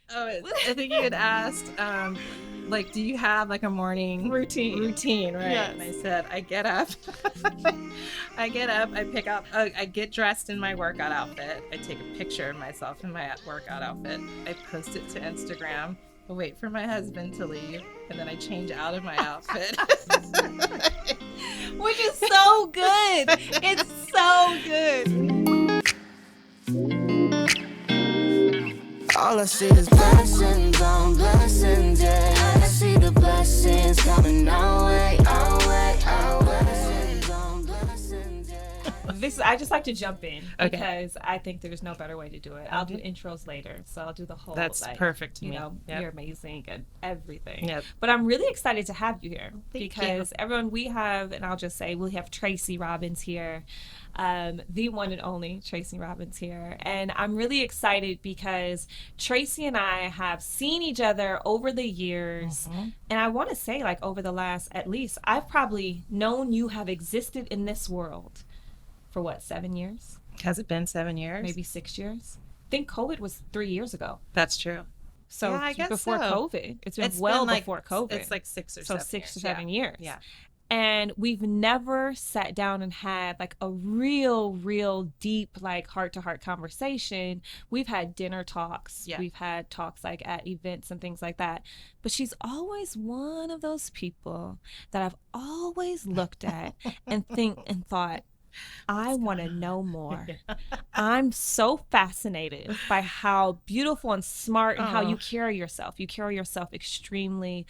Oh, I think you had asked, like, do you have like a morning routine, right? Yes. And I said, I get up, I pick up, I get dressed in my workout outfit. I take a picture of myself in my workout outfit. I post it to Instagram. I wait for my husband to leave, and then I change out of my outfit. Which is so good. It's so good. All I see is blessings on blessings, yeah. I see the blessings coming our way, our way, our way. Blessings on blessings, yeah. I just like to jump in Okay. because I think there's no better way to do it. I'll do intros later, so I'll do the whole. That's perfect to you me. know, Yep. You're amazing and everything. Yep. But I'm really excited to have you here Thank because everyone we have, and I'll just say we have Tracy Robbins here. The one and only Tracy Robbins here. And I'm really excited because Tracy and I have seen each other over the years. Mhm. And I want to say, like, over the last, at least, I've probably known you have existed in this world for what, 7 years? Has it been 7 years? Maybe 6 years? I think COVID was 3 years ago. That's true. So Yeah, I guess before so. COVID. It's It's been like, before COVID. It's like 6 or so 7 6 to years. 7 years. Yeah. And we've never sat down and had like a real deep, like heart to heart conversation. We've had dinner talks. Yeah. We've had talks like at events and things like that. But she's always one of those people that I've always looked at and thought, I want to know more. I'm so fascinated by how beautiful and smart and how you carry yourself. You carry yourself extremely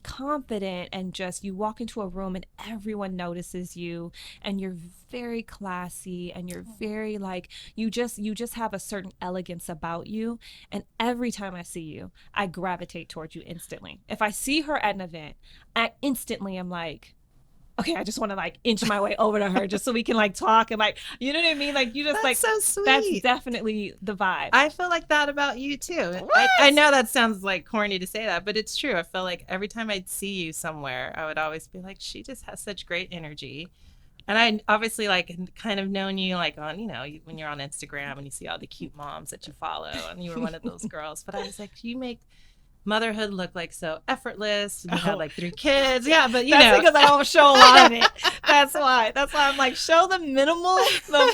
confident, and just you walk into a room and everyone notices you, and you're very classy, and you're very like you just have a certain elegance about you. And every time I see you, I gravitate towards you instantly. If I see her at an event, I instantly am like, okay, I just want to like inch my way over to her just so we can like talk and like, you know what I mean? Like you just That's like, so sweet. that's definitely the vibe. I feel like that about you too. What? I know that sounds like corny to say that, but it's true. I feel like every time I'd see you somewhere, I would always be like, she just has such great energy. And I obviously like kind of known you like on, you know, when you're on Instagram and you see all the cute moms that you follow, and you were one of those girls. But I was like, you make motherhood look like so effortless. You had like 3 kids. Yeah, but you know. That's because I don't show a lot of it. That's why I'm like, show the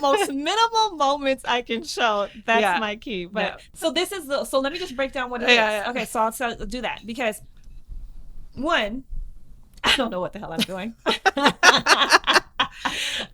most minimal moments I can show. That's my key. But so this is so let me just break down what it is. Yeah. Okay, so I'll do that because one, I don't know what the hell I'm doing.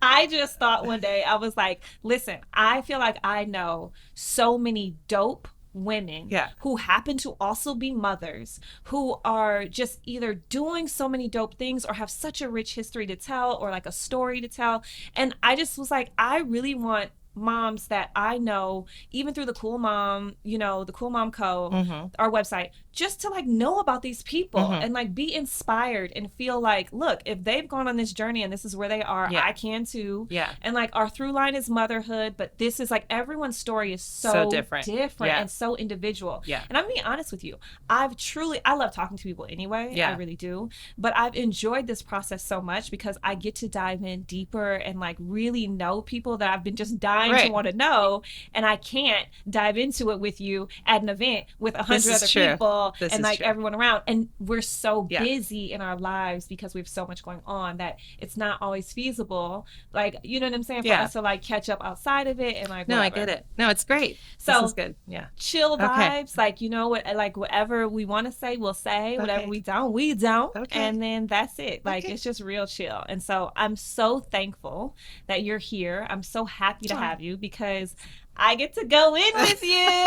I just thought one day, I was like, listen, I feel like I know so many dope women who happen to also be mothers, who are just either doing so many dope things or have such a rich history to tell, or like a story to tell. And I just was like, I really want moms that I know, even through the Cool Mom, you know, the Cool Mom Co., our website, just to like know about these people and like be inspired and feel like, look, if they've gone on this journey and this is where they are, I can too. Yeah. And like our through line is motherhood, but this is like everyone's story is so different and so individual. Yeah. And I'm being honest with you, I love talking to people anyway. Yeah. I really do. But I've enjoyed this process so much because I get to dive in deeper and like really know people that I've been just dying to want to know, and I can't dive into it with you at an event with 100 other people and like everyone around, and we're so busy in our lives because we have so much going on that it's not always feasible, like, you know what I'm saying, for us to like catch up outside of it and like whatever. No, I get it. No, it's great. So this is good. Yeah, chill vibes, like, you know what, like whatever we want to say we'll say, whatever we don't, and then that's it. Like it's just real chill. And so I'm so thankful that you're here. I'm so happy to have you because I get to go in with you.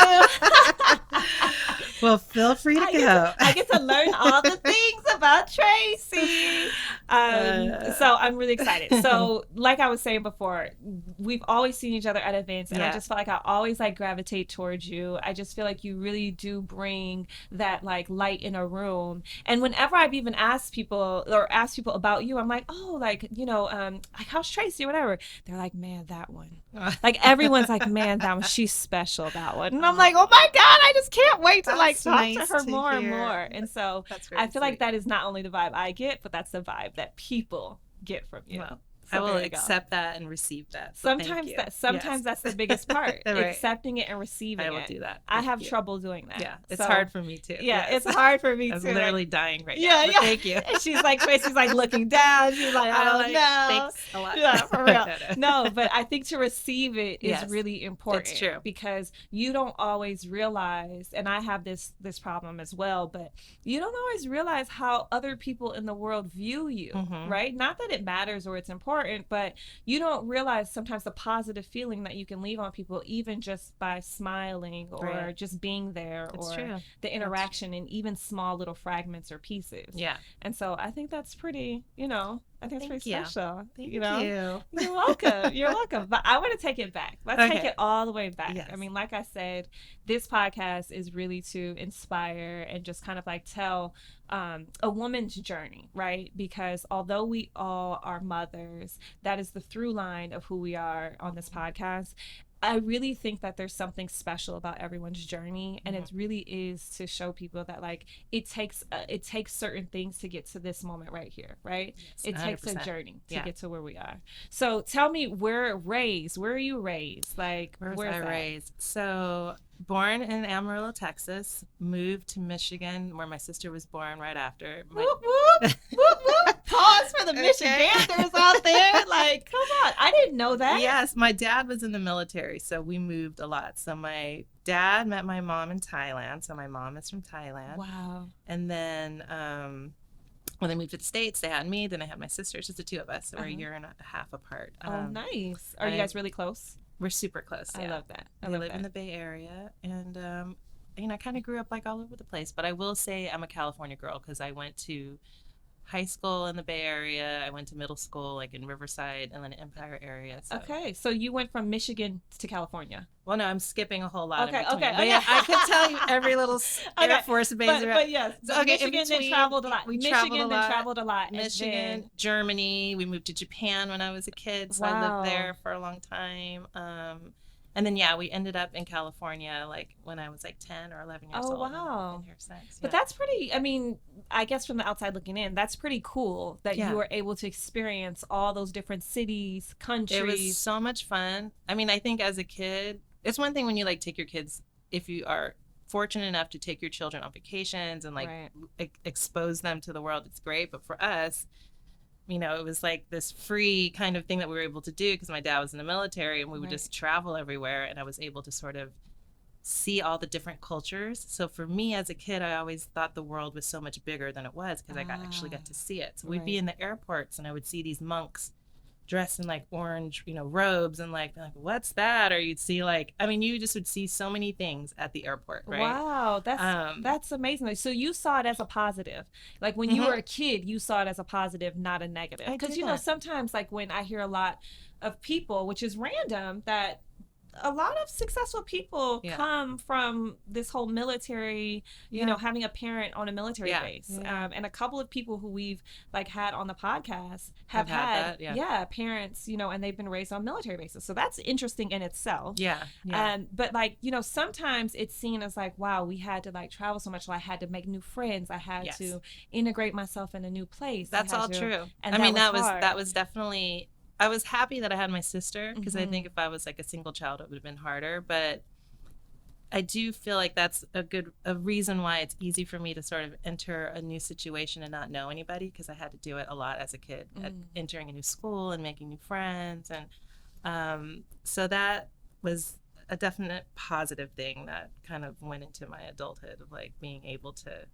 Well, feel free to go. I get to learn all the things about Tracy. So I'm really excited. So like I was saying before, we've always seen each other at events, and I just felt like I always like gravitate towards you. I just feel like you really do bring that like light in a room. And whenever I've even asked people about you, I'm like, oh, like, you know, like how's Tracy or whatever. They're like, man, that one. Like everyone's like, man, that one, she's special, that one. And I'm like, oh my God, I just can't wait to like talk to her more and more. And so I feel like that is not only the vibe I get, but that's the vibe that people get from you. Well, I will there you go. accept that and receive that. So thank Sometimes you. sometimes Yes. that's the biggest part. Right. Accepting it and receiving it. I will do that. I Thank have you. trouble doing that. Yeah, it's So, hard for me too. Yeah, Yes. it's hard for me I'm too. literally dying right Yeah, now. But yeah. thank you. And she's like, Tracy's like looking down. She's like, I I'm don't like, know. Thanks a lot. Yeah, for real. No. No, but I think to receive it is Yes, really important. that's true. Because you don't always realize, and I have this problem as well, but you don't always realize how other people in the world view you, right? Not that it matters or it's important, but you don't realize sometimes the positive feeling that you can leave on people, even just by smiling or Right. just being there, That's or true. the interaction in even small little fragments or pieces. Yeah. And so I think that's pretty, I think it's Thank pretty you. special. Thank you. you. You're welcome. You're welcome. But I want to take it back. Let's take it all the way back. Yes. I mean, like I said, this podcast is really to inspire and just kind of like tell a woman's journey, right? Because although we all are mothers, that is the through line of who we are on this podcast. I really think that there's something special about everyone's journey, and it really is to show people that like it takes certain things to get to this moment right here, right? Yes, it takes a 100%. journey to Yeah. get to where we are. So tell me, where are you raised? Like, Where was where's I that? raised? So, born in Amarillo, Texas, moved to Michigan, where my sister was born right after. Whoop, whoop, whoop, whoop. Pause for the Michiganders out there. Like, come on. I didn't know that. Yes, my dad was in the military, so we moved a lot. So my dad met my mom in Thailand. So my mom is from Thailand. Wow. And then when they moved to the States, they had me. Then I had my sister. It's just the two of us. So we're a year and a half apart. Oh, nice. Are you guys really close? We're super close. I Yeah. love that. I live in the Bay Area, and I kind of grew up like all over the place. But I will say I'm a California girl because I went to high school in the Bay Area. I went to middle school like in Riverside and then Empire area. So. Okay, so you went from Michigan to California. Well, no, I'm skipping a whole lot. Okay, in between. okay, But okay. yeah, I could tell you every little Air Force base. But yes, So, okay, in Michigan then between, traveled a lot. we Michigan traveled a then lot. traveled a lot. and Michigan, then- Germany. We moved to Japan when I was a kid, so I Wow. lived there for a long time. And then we ended up in California like when I was like 10 or 11 years Oh, old. wow. And been here since. But that's pretty, I mean, I guess from the outside looking in, that's pretty cool that Yeah. you were able to experience all those different cities, countries. It was so much fun. I mean, I think as a kid, it's one thing when you like take your kids, if you are fortunate enough to take your children on vacations and like Right. expose them to the world, it's great. But for us, it was like this free kind of thing that we were able to do because my dad was in the military and we would Right. just travel everywhere, and I was able to sort of see all the different cultures. So for me as a kid, I always thought the world was so much bigger than it was because I actually got to see it. So we'd be Right. in the airports and I would see these monks dressed in like orange, robes and like what's that? Or you'd see you just would see so many things at the airport, right? Wow, that's amazing. So you saw it as a positive. Like when you were a kid, you saw it as a positive, not a negative. I Because did. sometimes like when I hear a lot of people, which is random, that a lot of successful people Yeah. come from this whole military, having a parent on a military Yeah. base. Yeah. And a couple of people who we've like had on the podcast have had that, parents, and they've been raised on military bases. So that's interesting in itself. Yeah. But sometimes it's seen as like, wow, we had to like travel so much. So I had to make new friends. I had Yes. to integrate myself in a new place. That's all true. And that hard. was definitely, I was happy that I had my sister because I Mhm. think if I was like a single child, it would have been harder. But I do feel like that's a reason why it's easy for me to sort of enter a new situation and not know anybody, because I had to do it a lot as a kid, at entering a new school and making new friends. And so that was a definite positive thing that kind of went into my adulthood of like being able to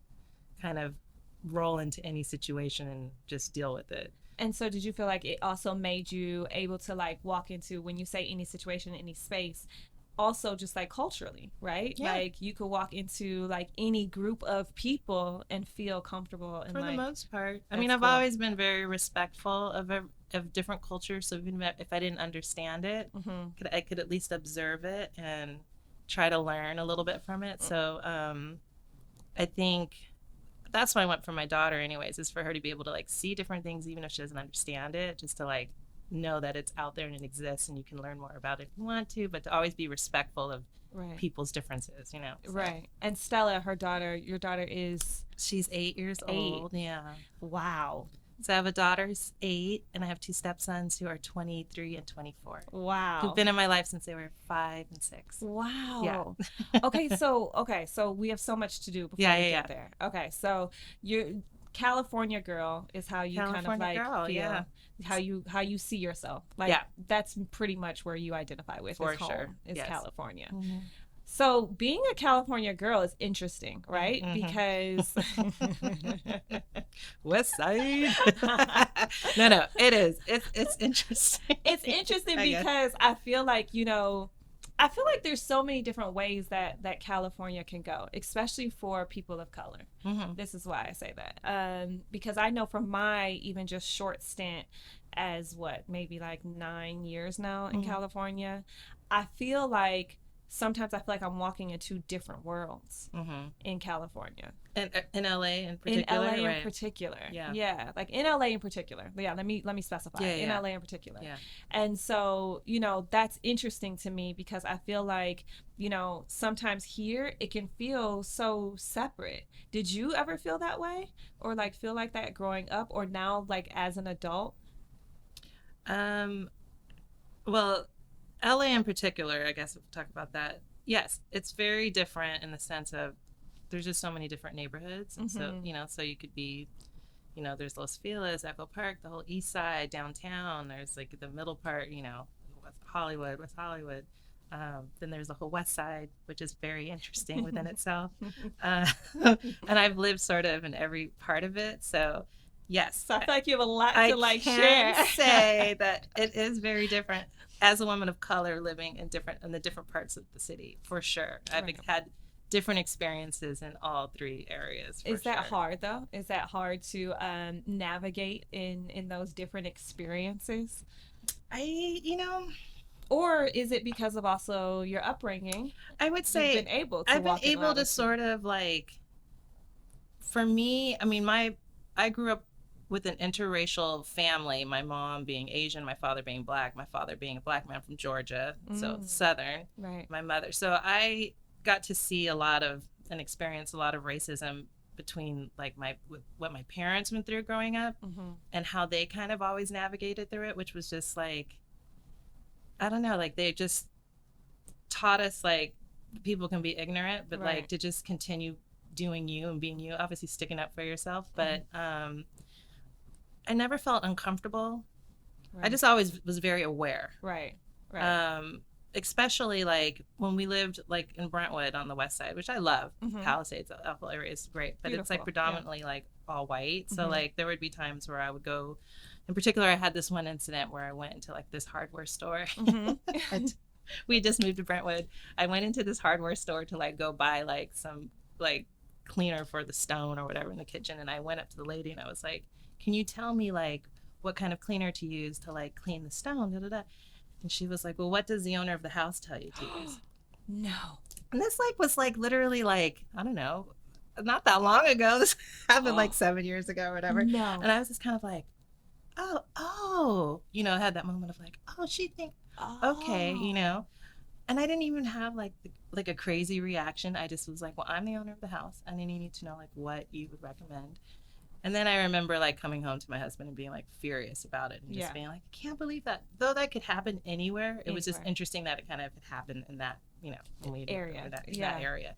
kind of roll into any situation and just deal with it. And so did you feel like it also made you able to like walk into, when you say any situation, any space, also just like culturally, right? Yeah. Like you could walk into like any group of people and feel comfortable and For like, the most part. I that's mean, I've cool. always been very respectful of different cultures. So even if I didn't understand it, Mhm. I could at least observe it and try to learn a little bit from it. So I think that's why I went for my daughter anyways, is for her to be able to like see different things, even if she doesn't understand it, just to like know that it's out there and it exists and you can learn more about it if you want to, but to always be respectful of right. people's differences, So. Right. And Stella, your daughter is, She's 8 years 8. old. Yeah. wow. So I have a daughter who's 8, and I have 2 stepsons who are 23 and 24. Wow. Who've been in my life since they were 5 and 6. Wow. Yeah. Okay, so we have so much to do before we get there. Okay, so you're California girl is how you kind of like girl, feel, yeah. how you see yourself. Like Yeah. that's pretty much where you identify with. For is home, sure. is Yes. California. Mm-hmm. So being a California girl is interesting, right? Mm-hmm. Because West Side. No, it is. It's interesting. it's interesting I guess. because I feel like, I feel like there's so many different ways that California can go, especially for people of color. Mm-hmm. This is why I say that. Because I know from my even just short stint as maybe like 9 years now in California, I feel like sometimes I feel like I'm walking into different worlds in California. And in LA in particular? In LA right. in particular. Yeah. Yeah. Like in LA in particular. Yeah, let me specify. Yeah, in yeah. LA in particular. Yeah. And so, that's interesting to me because I feel like, sometimes here it can feel so separate. Did you ever feel that way? Or like feel like that growing up or now like as an adult? Well, LA in particular, I guess if we talk about that. Yes, it's very different in the sense of there's just so many different neighborhoods. And so, so you could be, there's Los Feliz, Echo Park, the whole east side, downtown. There's like the middle part, West Hollywood. Then there's the whole west side, which is very interesting within itself. And I've lived sort of in every part of it. So, yes. So I feel like you have a lot to share. I can say that it is very different as a woman of color living in the different parts of the city, for sure. I've had different experiences in all 3 areas. Is that hard though? Is that hard to navigate in those different experiences? Or is it because of also your upbringing? I would say I've been able to sort of like, for me, I mean, I grew up with an interracial family, my mom being Asian, my father being black, my father being a black man from Georgia, so Southern, right. My mother. So I got to see and experience a lot of racism between like what my parents went through growing up and how they kind of always navigated through it, which was just like, I don't know, like they just taught us like people can be ignorant, but like to just continue doing you and being you, obviously sticking up for yourself. But I never felt uncomfortable. I just always was very aware. Right. Especially like when we lived like in Brentwood on the west side, which I love. Palisades, the whole area is great, but it's like predominantly like all white. So like there would be times where I would go, in particular, I had this one incident where I went into like this hardware store. And we just moved to Brentwood. I went into this hardware store to like go buy like some like cleaner for the stone or whatever in the kitchen. And I went up to the lady and I was like, can you tell me like what kind of cleaner to use to like clean the stone? Da, da, da. And she was like, well, what does the owner of the house tell you to use? No. And this like was like literally like, I don't know, not that long ago. This happened like 7 years ago or whatever. No. And I was just kind of like, oh, I had that moment of like, oh, she think, okay, and I didn't even have like a crazy reaction. I just was like, well, I'm the owner of the house and I need to know like what you would recommend. And then I remember like coming home to my husband and being like furious about it and just being like, I can't believe that. Though that could happen anywhere, it was just interesting that it kind of happened in that, area. That area.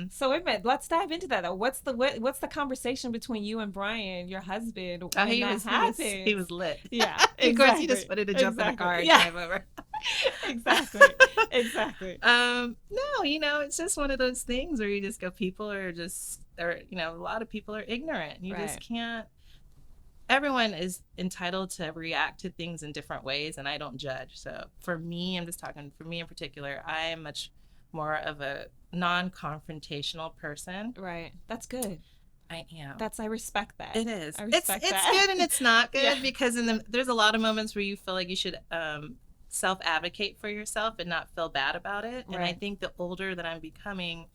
So wait a minute, let's dive into that though. What's the conversation between you and Brian, your husband? Oh, he was lit. Yeah, exactly. Of course, he just wanted to jump in the car and drive over. exactly. No, it's just one of those things where you just go, a lot of people are ignorant. You just can't. Everyone is entitled to react to things in different ways, and I don't judge. So for me, I'm just talking for me in particular, I am much more of a non-confrontational person. Right. That's good. I am. I respect that. It is. I respect it's that. good and it's not good because there's a lot of moments where you feel like you should self-advocate for yourself and not feel bad about it. And I think the older that I'm becoming,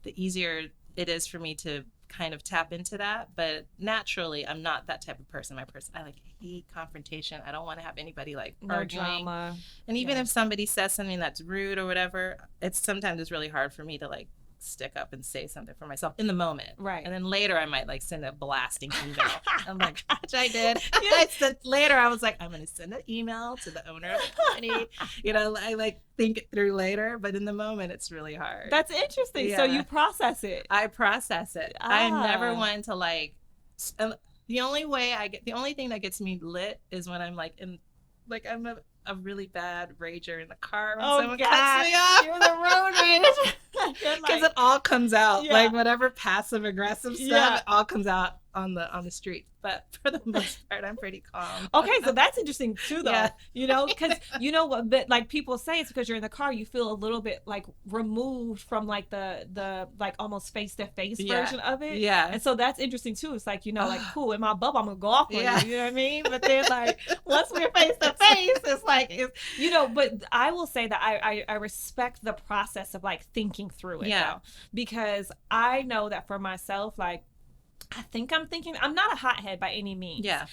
the easier it is for me to kind of tap into that. But naturally, I'm not that type of person. I like hate confrontation. I don't want to have anybody like arguing. Drama. And even if somebody says something that's rude or whatever, sometimes it's really hard for me to like stick up and say something for myself in the moment. Right. And then later I might like send a blasting email. I'm like, which I did. I said later, I was like, I'm going to send an email to the owner of the company. You know, I like think it through later, but in the moment it's really hard. That's interesting. Yeah. So you process it. I process it. Ah. I'm never one to like, the only thing that gets me lit is when I'm like I'm a really bad rager in the car when someone cuts me off. You're the road rage. Because it all comes out, Yeah. like whatever passive aggressive stuff, Yeah. it all comes out on the street. But for the most part, I'm pretty calm. Okay, so that's interesting too, though. Yeah. You know, because you know what, but like people say, it's because you're in the car, you feel a little bit like removed from like the like almost face to face version of it. Yeah. And so that's interesting too. It's like, you know, like cool, in my bubble, I'm gonna go off on Yeah. you. You know what I mean? But then like once we're face to face, it's like you know. But I will say that I respect the process of like thinking through it. Yeah. Though, because I know that for myself, like. I'm not a hothead by any means. Yeah.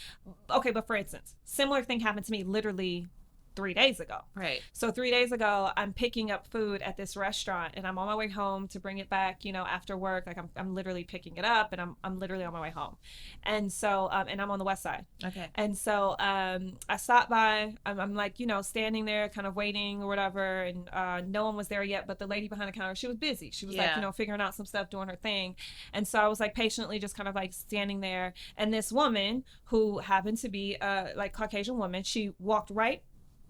Okay, but for instance, similar thing happened to me literally 3 days ago. Right. So 3 days ago, I'm picking up food at this restaurant, and I'm on my way home to bring it back, you know, after work. Like I'm literally picking it up, and I'm literally on my way home. And so, and I'm on the west side. Okay. And so I stopped by, I'm like, you know, standing there kind of waiting or whatever. And no one was there yet, but the lady behind the counter, she was busy. She was like, Yeah. you know, figuring out some stuff, doing her thing. And so I was like patiently just kind of like standing there. And this woman who happened to be like Caucasian woman, she walked right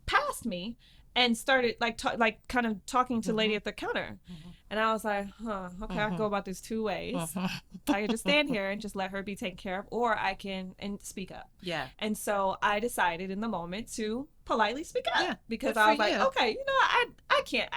past me and started like kind of talking to the lady at the counter. And I was like, okay, I can go about this two ways. I can just stand here and just let her be taken care of, or I can and speak up. Yeah. And so I decided in the moment to politely speak up. Yeah, Because good I for was like, you. okay, you know, I can't,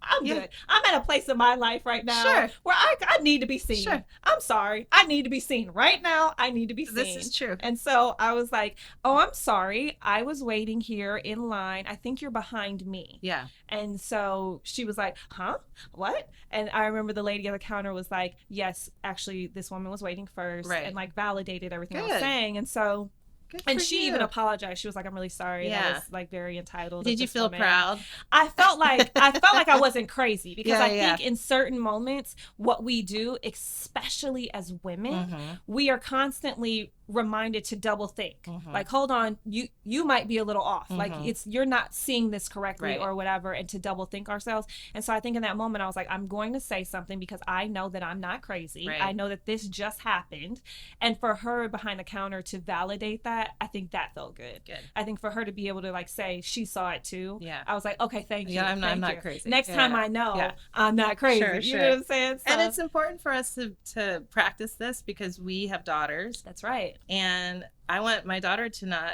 I'm Yeah. good. I'm at a place in my life right now Sure. where I need to be seen. Sure. I'm sorry. I need to be seen right now. I need to be seen. This is true. And so I was like, oh, I'm sorry. I was waiting here in line. I think you're behind me. Yeah. And so she was like, huh? What? And I remember the lady at the counter was like, yes, actually, this woman was waiting first. Right. And like validated everything I was Good. saying. And so, Good and for she you. even apologized. She was like, I'm really sorry. That Yeah. was like very entitled. Did of you this feel woman. proud? I felt like I wasn't crazy because Yeah, I yeah. think in certain moments, what we do, especially as women, we are constantly reminded to double think. Like, hold on, you might be a little off. Like you're not seeing this correctly Right. or whatever, and to double think ourselves. And so I think in that moment I was like, I'm going to say something because I know that I'm not crazy. Right. I know that this just happened. And for her behind the counter to validate that, I think that felt good. Good. I think for her to be able to like say she saw it too. Yeah. I was like, okay, thank you. Yeah, I'm thank not you. crazy. Next Yeah. time I know Yeah. I'm not crazy. Sure, You sure. know what I'm saying? So, And it's important for us to practice this because we have daughters, that's right. and I want my daughter to not,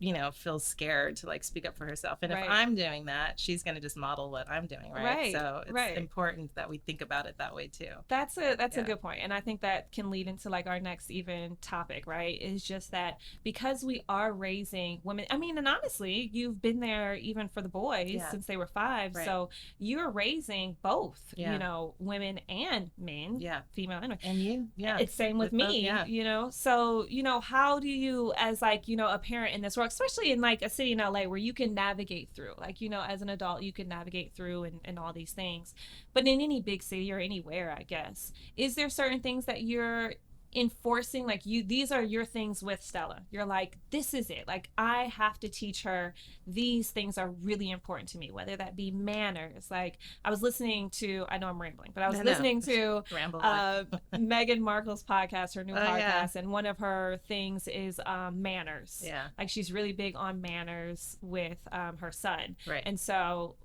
you know, feel scared to like speak up for herself. And Right. if I'm doing that, she's going to just model what I'm doing, right? Right, So it's right. important that we think about it that way too. That's a Yeah. good point. And I think that can lead into like our next even topic, right? Is just that because we are raising women, I mean, and honestly, you've been there even for the boys Yeah. since they were 5. Right. So you're raising both, Yeah. you know, women and men, Yeah. female and And you, yeah. It's same with With both, me, yeah. you know? So, you know, how do you, as like, you know, a parent in this world, especially in like a city in LA where you can navigate through, like, you know, as an adult, you can navigate through and all these things. But in any big city or anywhere, I guess, is there certain things that you're enforcing, like these are your things with Stella? You're like, this is it. Like, I have to teach her these things are really important to me, whether that be manners. Like, I was listening to, I know I'm rambling, but I was No. listening to Ramble on. Meghan Markle's podcast, her new Oh, yeah. podcast, and one of her things is manners. Yeah. Like, she's really big on manners with her son. Right. And so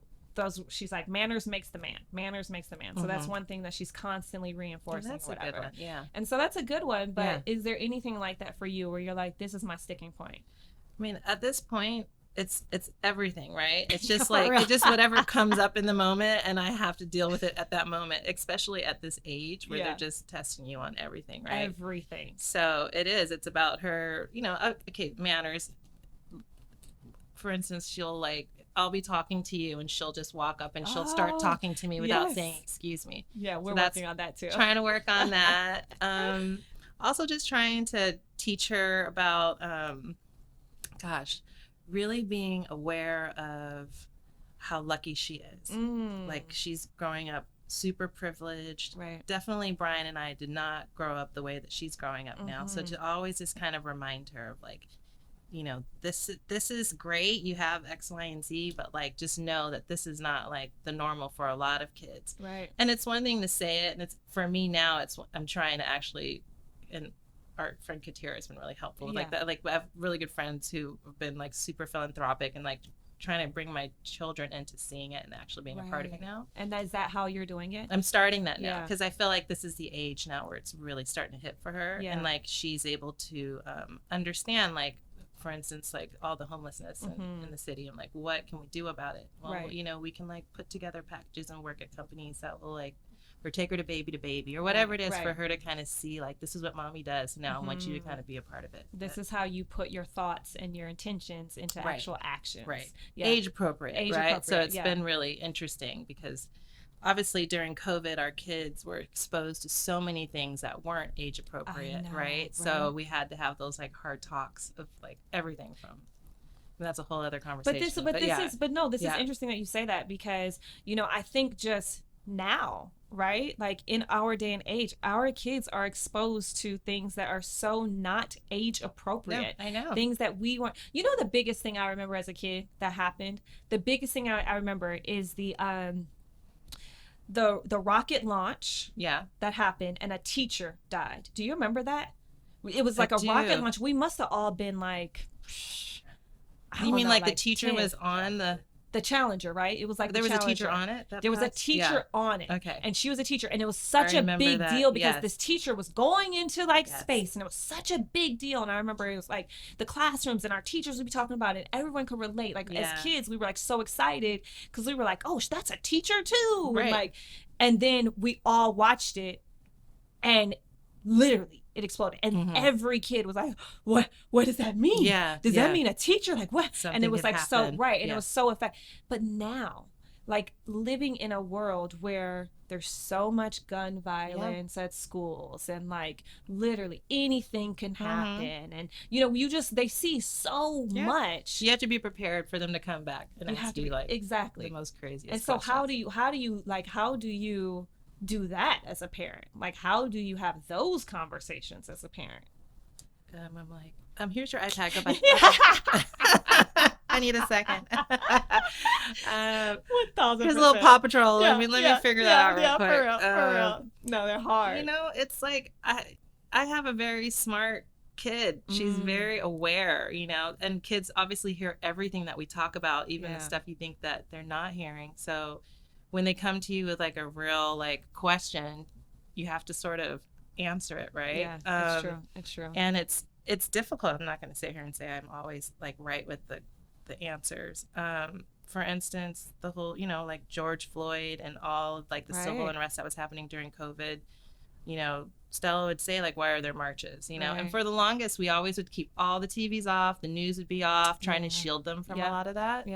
she's like, manners makes the man. Manners makes the man. So that's one thing that she's constantly reinforcing. That's or a good whatever. one. Yeah. And so that's a good one. But Yeah. is there anything like that for you where you're like, this is my sticking point? I mean, at this point, it's everything, right? It's just For like real. it's just whatever comes up in the moment, and I have to deal with it at that moment, especially at this age where Yeah. they're just testing you on everything, right? Everything. So it's about her, you know, okay, manners. For instance, I'll be talking to you and she'll just walk up and she'll start Oh, talking to me without yes. saying excuse me. Yeah, we're that's working on that too. Trying to work on that. Also just trying to teach her about really being aware of how lucky she is. Mm. Like, she's growing up super privileged. Right. Definitely Brian and I did not grow up the way that she's growing up now. So to always just kind of remind her of like, this is great. You have X, Y, and Z, but like just know that this is not like the normal for a lot of kids. Right. And it's one thing to say it, and it's for me now. I'm trying to actually, and our friend Katira has been really helpful with like that. Like I have really good friends who have been like super philanthropic and like trying to bring my children into seeing it and actually being a part of it now. And is that how you're doing it? I'm starting that now because I feel like this is the age now where it's really starting to hit for her, and like she's able to understand, like, for instance, like all the homelessness in the city, and like what can we do about it? Well, we can like put together packages and work at companies that will like, or take her to baby or whatever it is for her to kind of see like, this is what mommy does. Now I want you to kind of be a part of it. This is how you put your thoughts and your intentions into actual actions. Right. Yeah. Age appropriate, right? So it's been really interesting because obviously during COVID, our kids were exposed to so many things that weren't age appropriate, right? So we had to have those like hard talks of like everything from. And that's a whole other conversation. This is interesting that you say that because, I think just now, right? Like in our day and age, our kids are exposed to things that are so not age appropriate. I know. Things that we weren't. The biggest thing I remember as a kid that happened, the biggest thing I remember is the rocket launch that happened and a teacher died. Do you remember that? It was like a rocket launch. We must have all been like, you mean like the teacher 10. Was on the Challenger, right? It was like there was a teacher on it. There was a teacher on it. Okay. And she was a teacher, and it was such a big deal because this teacher was going into like space, and it was such a big deal. And I remember it was like the classrooms and our teachers would be talking about it. Everyone could relate. Like as kids, we were like so excited because we were like, "Oh, that's a teacher too!" Right. And then we all watched it, and literally it exploded, and every kid was like, what does that mean? Does that mean a teacher? Like what? Something and it was like happen. So right, and it was so effective. But now, like living in a world where there's so much gun violence at schools, and like literally anything can happen, and they see so much. You have to be prepared for them to come back and ask you like exactly the most craziest and so questions. how do you do that as a parent? Like how do you have those conversations as a parent? I'm like, here's your iPad, go back. I need a second. Here's a little Paw Patrol. Let me figure that out real quick. For real. No, they're hard. It's like I have a very smart kid. She's very aware, and kids obviously hear everything that we talk about, even the stuff you think that they're not hearing. So when they come to you with like a real like question, you have to sort of answer it, right? Yeah, it's true. And it's difficult. I'm not going to sit here and say I'm always like right with the answers. For instance, the whole, like George Floyd and all of like the civil unrest that was happening during COVID, Stella would say like, why are there marches? And for the longest, we always would keep all the TVs off, the news would be off, trying to shield them from a lot of that.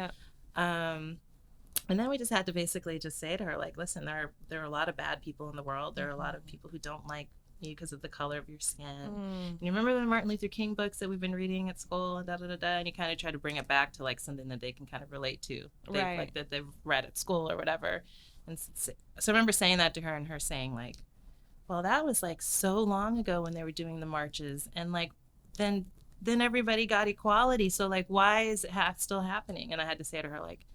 And then we just had to basically just say to her, like, listen, there are a lot of bad people in the world. There are a lot of people who don't like you because of the color of your skin. And you remember the Martin Luther King books that we've been reading at school and and you kind of try to bring it back to like something that they can kind of relate to, like that they've read at school or whatever. And so I remember saying that to her, and her saying like, well, that was like so long ago when they were doing the marches, and like then everybody got equality, so like why is it still happening? And I had to say to her like,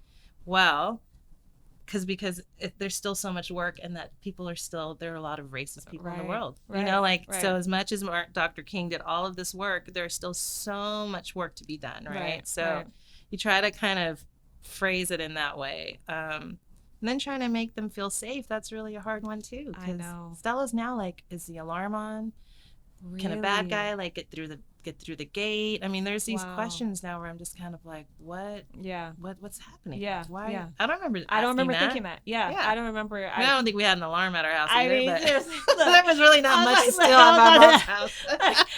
well, because there's still so much work, and that there are a lot of racist people in the world, so as much as Dr. King did all of this work, there's still so much work to be done, right? You try to kind of phrase it in that way, and then trying to make them feel safe. That's really a hard one too, because Stella's now like, is the alarm on? Really? Can a bad guy like get through the gate? I mean, there's these questions now where I'm just kind of like, what's happening? Why? Yeah. I don't remember thinking that. I don't remember. I don't think we had an alarm at our house either, but seriously, there was really not much still at my mom's house.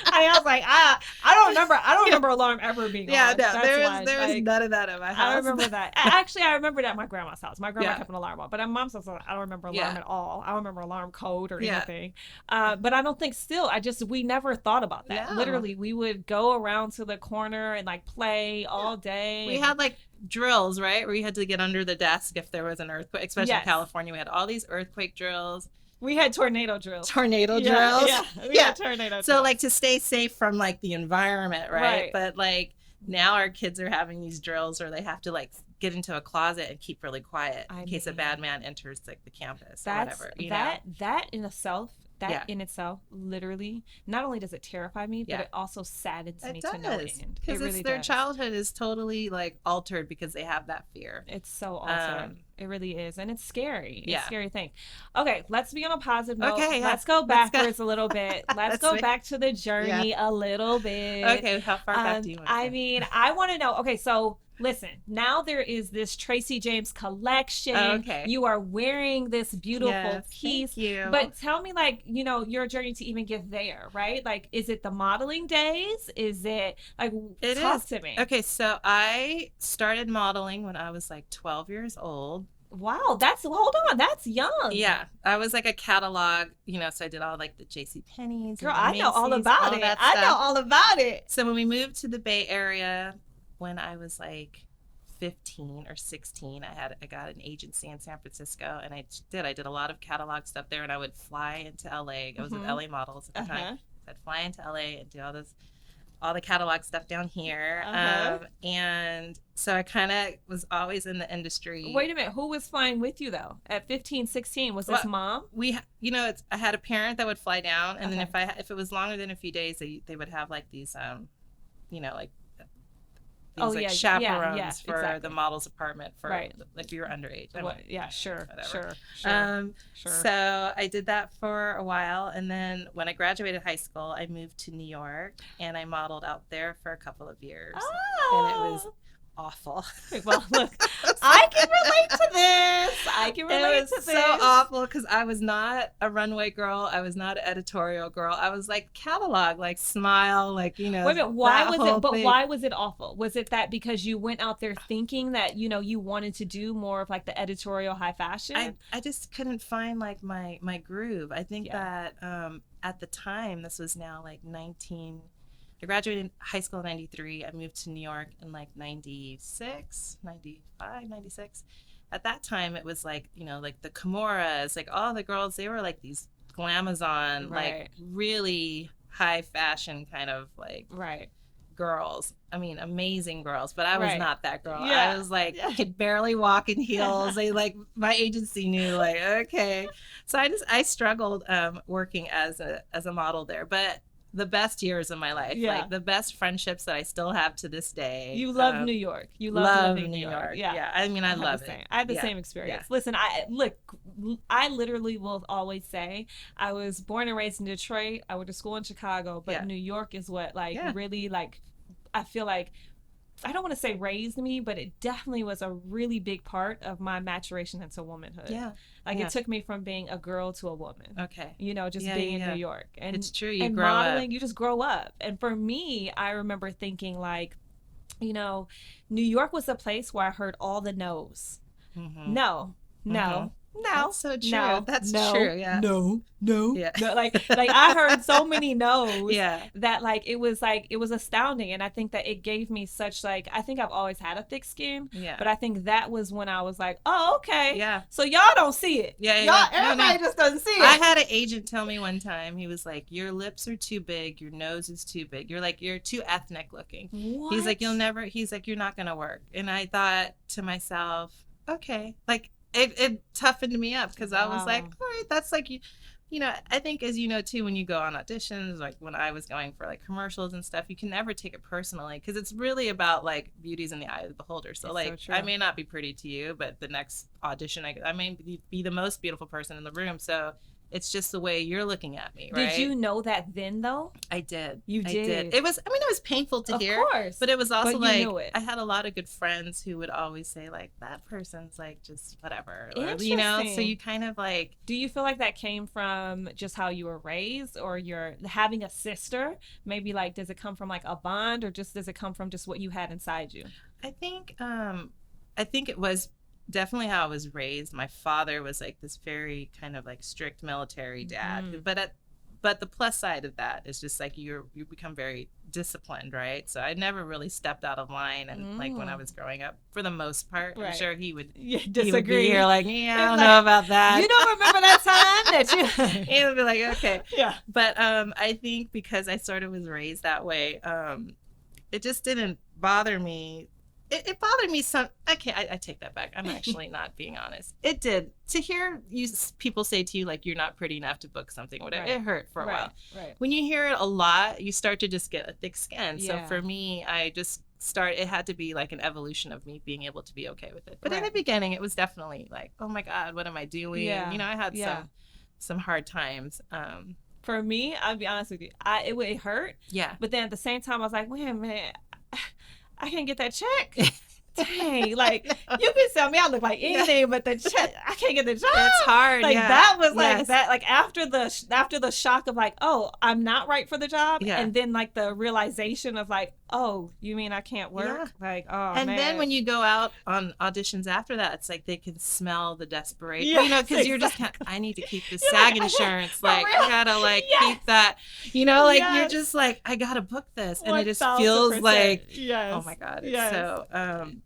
I was like, I don't remember alarm ever being Yeah, on. no, That's there was like, none of that at my house. I remember that. Actually, I remember that at my grandma's house. My grandma Yeah. kept an alarm on, but at mom's house, I don't remember alarm Yeah. at all. I don't remember alarm code or Yeah. anything. But I don't think still. We never thought about that. No. Literally, we would go around to the corner and like play all day. We and- had like drills, right? Where you had to get under the desk if there was an earthquake, especially in Yes. California. We had all these earthquake drills, we had tornado drills. tornado Yeah, drills. yeah, we had tornado So drills. like to stay safe from like the environment, right? Right. But like now our kids are having these drills where they have to like get into a closet and keep really quiet in case a bad man enters like the campus or whatever. That in itself. Yeah. In itself, literally, not only does it terrify me, Yeah. but it also saddens me It to no does, end. It because really their does. childhood is totally like altered because they have that fear. It's so altered. It really is. And it's scary. It's Yeah. a scary thing. Okay, let's be on a positive note. Okay, yeah. Let's go Let's go. backwards a little bit. Let's Let's go see. back to the journey a little bit. Okay, how far back do you want to I go? mean, I want to know. Okay, so listen, now there is this Tracy James collection. Okay. You are wearing this beautiful Yes, piece. thank you. But tell me, like, your journey to even get there, right? Like, is it the modeling days? Is it like, It talk is. to me. Okay, so I started modeling when I was like 12 years old. Wow, hold on, that's young. Yeah, I was like a catalog, so I did all like the J.C. Penney's. Girl, and I know all Macy's, about all it. that I know stuff. all about it. So when we moved to the Bay Area, when I was like 15 or 16, I got an agency in San Francisco, and I did a lot of catalog stuff there, and I would fly into LA. I was with LA Models at the time. So I'd fly into LA and do all the catalog stuff down here. And so I kind of was always in the industry. Wait a minute, who was flying with you though? At 15, 16, was this mom? I had a parent that would fly down, and then if it was longer than a few days, they would have like these like chaperones for exactly. the model's apartment for Right. if you were underage. Sure. So I did that for a while, and then when I graduated high school, I moved to New York, and I modeled out there for a couple of years, and it was awful. Well, look, I can relate to this. It was so awful because I was not a runway girl. I was not an editorial girl. I was like catalog, like Smile, like Wait a minute, why was it? But why was it awful? Was it that because you went out there thinking that you wanted to do more of like the editorial high fashion? I just couldn't find like my groove. I think that at the time, this was now like I graduated high school in 93. I moved to New York in like 96, 95, 96. At that time, it was like, like the Kimuras, like all the girls, they were like these glamazon, like really high fashion kind of like girls. I mean, amazing girls, but I was not that girl. Yeah. I was like, could barely walk in heels. My agency knew like, okay. So I struggled working as a model there, but the best years of my life, like the best friendships that I still have to this day. You love New York. You love living New York. Yeah. I mean, I love it. I had the same experience. Yeah. Listen, I literally will always say I was born and raised in Detroit. I went to school in Chicago, but New York is what really like, I feel like, I don't want to say raised me, but it definitely was a really big part of my maturation into womanhood. Yeah. It took me from being a girl to a woman. Okay. Just being in New York. And it's true. You and grow modeling, up. you just grow up. And for me, I remember thinking like, New York was a place where I heard all the no's. Mm-hmm. No. That's so true. No, that's no, true. Yeah. No. Yeah. No, like I heard so many no's. Yeah. That it was astounding, and I think that it gave me such I think I've always had a thick skin. Yeah. But I think that was when I was like, oh, okay. Yeah. So y'all don't see it. Yeah. Everybody just doesn't see it. I had an agent tell me one time. He was like, your lips are too big. Your nose is too big. You're too ethnic looking. What? He's like, you're not gonna work. And I thought to myself, okay, It toughened me up because I was like, all right, that's like, I think as you know too, when you go on auditions, like when I was going for like commercials and stuff, you can never take it personally because it's really about like beauty's in the eye of the beholder. So I may not be pretty to you, but the next audition, I may be the most beautiful person in the room. So It's just the way you're looking at me, right? Did you know that then, though? I did. You I did. It was, I mean, it was painful to hear. Of course. But it was also But you knew it. I had a lot of good friends who would always say, like, that person's, like, just whatever. Or, Interesting. so you kind of, like. Do you feel like that came from just how you were raised, or you're having a sister? Maybe, like, does it come from, like, a bond, or just does it come from just what you had inside you? I think it was definitely how I was raised. My father was like this very kind of like strict military dad, but the plus side of that is just like you become very disciplined, right? So I never really stepped out of line, and like when I was growing up, for the most part, Right. I'm sure he would Disagree. He would be here like, yeah, I don't know about that. You don't remember that time that you? He would be like, okay, Yeah. but I think because I sort of was raised that way, it just didn't bother me. It bothered me some. Okay, I take that back. I'm actually not being honest. It did. To hear people say to you, like, you're not pretty enough to book something, whatever, Right. it hurt for a while. Right. When you hear it a lot, you start to just get a thick skin. Yeah. So for me, I just it had to be like an evolution of me being able to be okay with it. But in Right. the beginning, it was definitely like, oh my God, what am I doing? Yeah. I had Yeah. some hard times. For me, I'll be honest with you, it hurt. Yeah. But then at the same time, I was like, wait a minute, I can't get that check. Dang, like you can tell me I look like anything, but the check, I can't get the job. It's hard. Like yeah. that was like Yes. that. Like after the shock of like, oh, I'm not right for the job, Yeah. and then like the realization of like, oh, you mean I can't work? Yeah. Like, oh, And man. then when you go out on auditions after that, it's like they can smell the desperation. Yes, Because you're just, I need to keep this You're SAG like, insurance. for Like, real? I gotta like Yes. keep that. You're Yes. just like, I gotta book this, and it just 1000%. feels like, yes. oh my God. It's Yes. so,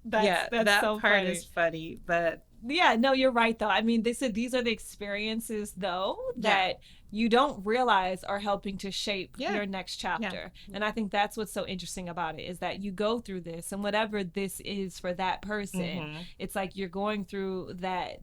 That's that so part funny. is funny, but Yeah, no, you're right though. I mean, these are the experiences though that you don't realize are helping to shape your next chapter. And I think that's what's so interesting about it, is that you go through this, and whatever this is for that person, it's like you're going through that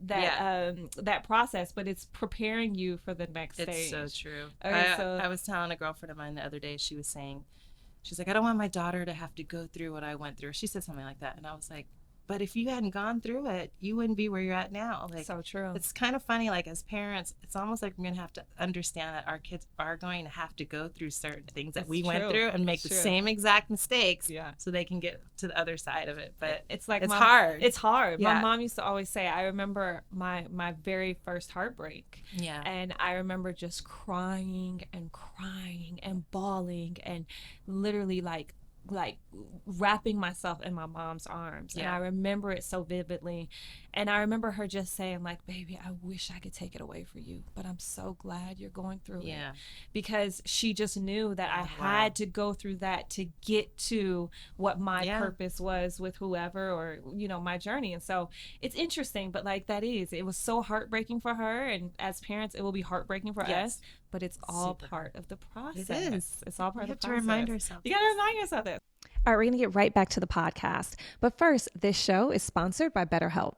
process, but it's preparing you for the next stage. it's so true. Okay, I was telling a girlfriend of mine the other day, she's like, I don't want my daughter to have to go through what I went through. She said something like that. And I was like, but if you hadn't gone through it, you wouldn't be where you're at now. Like, so true. it's kind of funny, like as parents, it's almost like we're going to have to understand that our kids are going to have to go through certain things that we went through and make the same exact mistakes so they can get to the other side of it. But it's like it's hard. It's hard. Yeah. My mom used to always say, I remember my very first heartbreak. Yeah. And I remember just crying and bawling and literally like wrapping myself in my mom's arms. And I remember it so vividly. And I remember her just saying like, baby, I wish I could take it away for you, but I'm so glad you're going through it. Because she just knew that I had to go through that to get to what my purpose was with whoever, or, my journey. And so it's interesting, but like it was so heartbreaking for her. And as parents, it will be heartbreaking for us, but it's all part of the process. It is. It's all part of the process. You have to remind ourselves. You got to remind yourself that. All right, we're going to get right back to the podcast. But first, this show is sponsored by BetterHelp.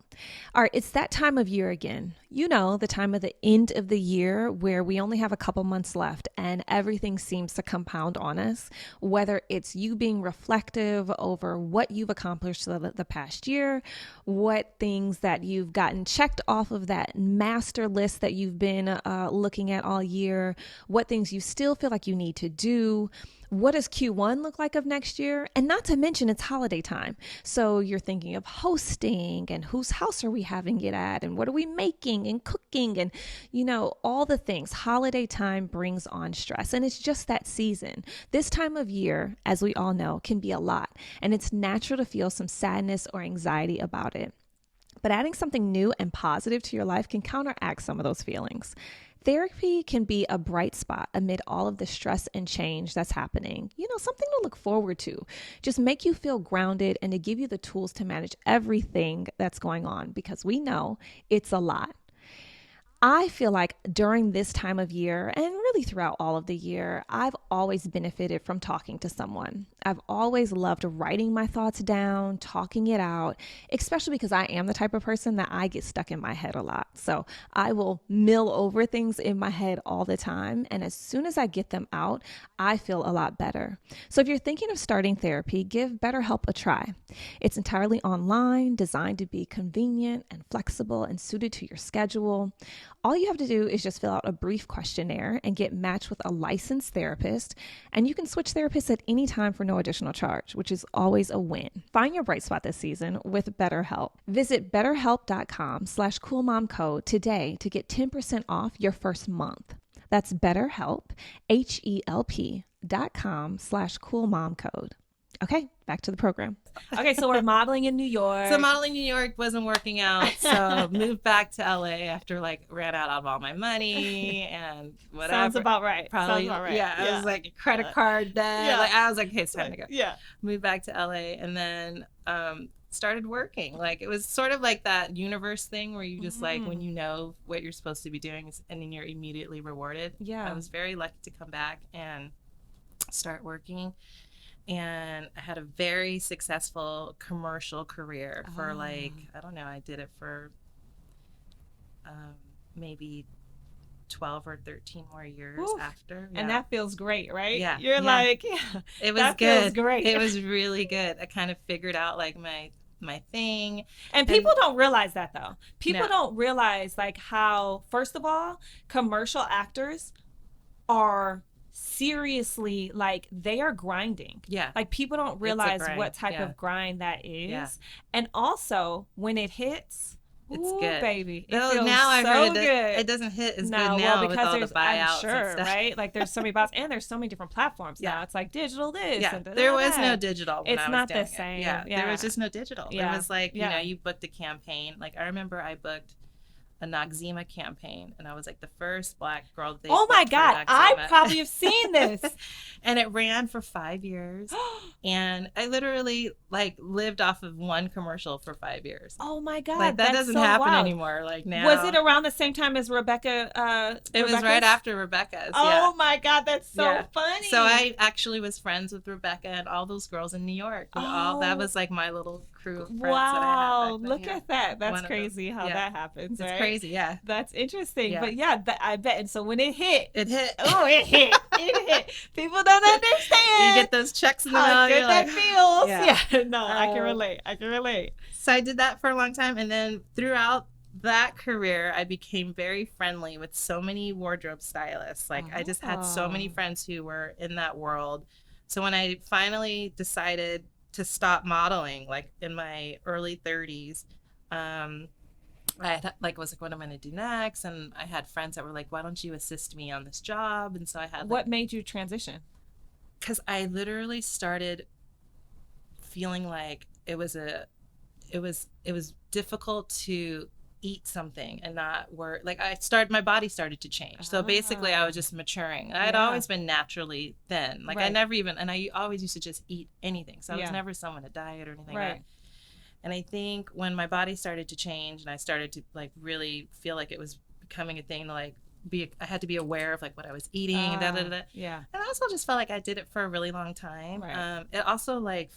All right, it's that time of year again. The time of the end of the year where we only have a couple months left and everything seems to compound on us, whether it's you being reflective over what you've accomplished the past year, what things that you've gotten checked off of that master list that you've been looking at all year, what things you still feel like you need to do. What does Q1 look like of next year? And not to mention it's holiday time. So you're thinking of hosting and whose house are we having it at and what are we making and cooking and, all the things. Holiday time brings on stress, and it's just that season. This time of year, as we all know, can be a lot, and it's natural to feel some sadness or anxiety about it. But adding something new and positive to your life can counteract some of those feelings. Therapy can be a bright spot amid all of the stress and change that's happening. Something to look forward to. Just make you feel grounded and to give you the tools to manage everything that's going on, because we know it's a lot. I feel like during this time of year, and really throughout all of the year, I've always benefited from talking to someone. I've always loved writing my thoughts down, talking it out, especially because I am the type of person that I get stuck in my head a lot. So I will mill over things in my head all the time. And as soon as I get them out, I feel a lot better. So if you're thinking of starting therapy, give BetterHelp a try. It's entirely online, designed to be convenient and flexible and suited to your schedule. All you have to do is just fill out a brief questionnaire and get matched with a licensed therapist. And you can switch therapists at any time for no additional charge, which is always a win. Find your bright spot this season with BetterHelp. Visit betterhelp.com/coolmomcode today to get 10% off your first month. That's BetterHelp, HELP.com/coolmomcode. Okay, back to the program. Okay, so we're modeling in New York. So modeling in New York wasn't working out, so moved back to LA after like ran out of all my money and whatever. Sounds about right. Probably, Sounds about right. Yeah, I was like credit card debt. Yeah. Like I was like, okay, it's time to go. Yeah. Moved back to LA and then started working. Like it was sort of like that universe thing where you just like when you know what you're supposed to be doing and then you're immediately rewarded. Yeah. I was very lucky to come back and start working. And I had a very successful commercial career for like, I don't know, I did it for maybe 12 or 13 more years after. And that feels great, right? Yeah. You're like, yeah, it was that good. feels great. It was really good. I kind of figured out like my thing. And people don't realize that though. People No. don't realize like how, first of all, commercial actors are seriously like they are grinding. Yeah. Like people don't realize grind. what type Yeah. of grind that is. Yeah. And also when it hits, It's ooh, good. baby. It Though feels now I so heard good. that it doesn't hit as No, good well, now with because all the there's, buyouts I'm sure, and stuff. right? Like there's so many bots and there's so many different platforms now. Yeah. It's like digital this Yeah, and there was that. no digital. When It's I was not the doing it. same. Yeah, Yeah. there was just no digital. Yeah. It was like Yeah. you know, you booked a campaign. Like I remember I booked a Noxzema campaign, and I was like the first Black girl that they Oh my booked for God, I Noxzema. probably have seen this. And it ran for 5 years, and I literally like lived off of one commercial for 5 years. Oh my God, Like that that's doesn't so happen wild. anymore. Like now, Was it around the same time as Rebecca? It was right Rebecca's? after Rebecca's. Oh yeah. my God, that's so Yeah. funny. So I actually was friends with Rebecca and all those girls in New York. And all that Oh. was like my little crew of friends wow, that I had back then. look Yeah. at that. One That's of them. crazy how Yeah. that happens. It's right? crazy, yeah. That's interesting. Yeah. But yeah, I bet. And so when it hit, It hit. oh, it hit. It hit. People don't understand. You get those checks in the mail. how good You're that like, feels. Yeah. Yeah. No, I can Oh. relate. I can relate. So I did that for a long time, and then throughout that career, I became very friendly with so many wardrobe stylists. Like I just had so many Oh. friends who were in that world. So when I finally decided to stop modeling, like in my early 30s, I had, was like, what am I going to do next? And I had friends that were like, why don't you assist me on this job? And so I had What made you transition? because I literally started feeling like it was difficult to eat something and not work. Like my body started to change. So basically I was just maturing. I'd Yeah. always been naturally thin. Like I Right. never even, and I always used to just eat anything. So I was Yeah. never someone to diet or anything Right. like that. And I think when my body started to change and I started to like really feel like it was becoming a thing to like I had to be aware of like what I was eating and da da da. Yeah. And I also just felt like I did it for a really long time. Right. It also like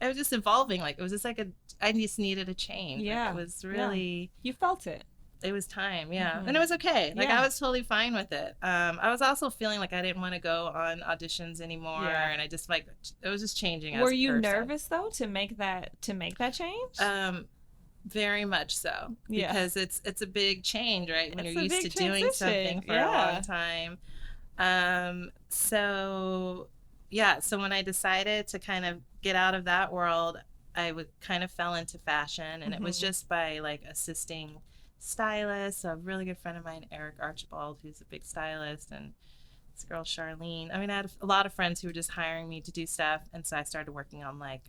it was just evolving. Like it was just like I just needed a change. Yeah. Like, it was really You felt it. it was time. Yeah. Mhm. And it was okay. Like Yeah. I was totally fine with it. I was also feeling like I didn't want to go on auditions anymore. Yeah. And I just like it was just changing. Were as a you person. nervous though to make that change? Very much so. Yeah. Because it's a big change, right? When It's you're a used to big doing transition. something for a Yeah. long time. So when I decided to kind of get out of that world, I kind of fell into fashion, and it was Mhm. just by like assisting stylists. A really good friend of mine, Eric Archibald, who's a big stylist, and this girl Charlene. I mean, I had a lot of friends who were just hiring me to do stuff, and so I started working on like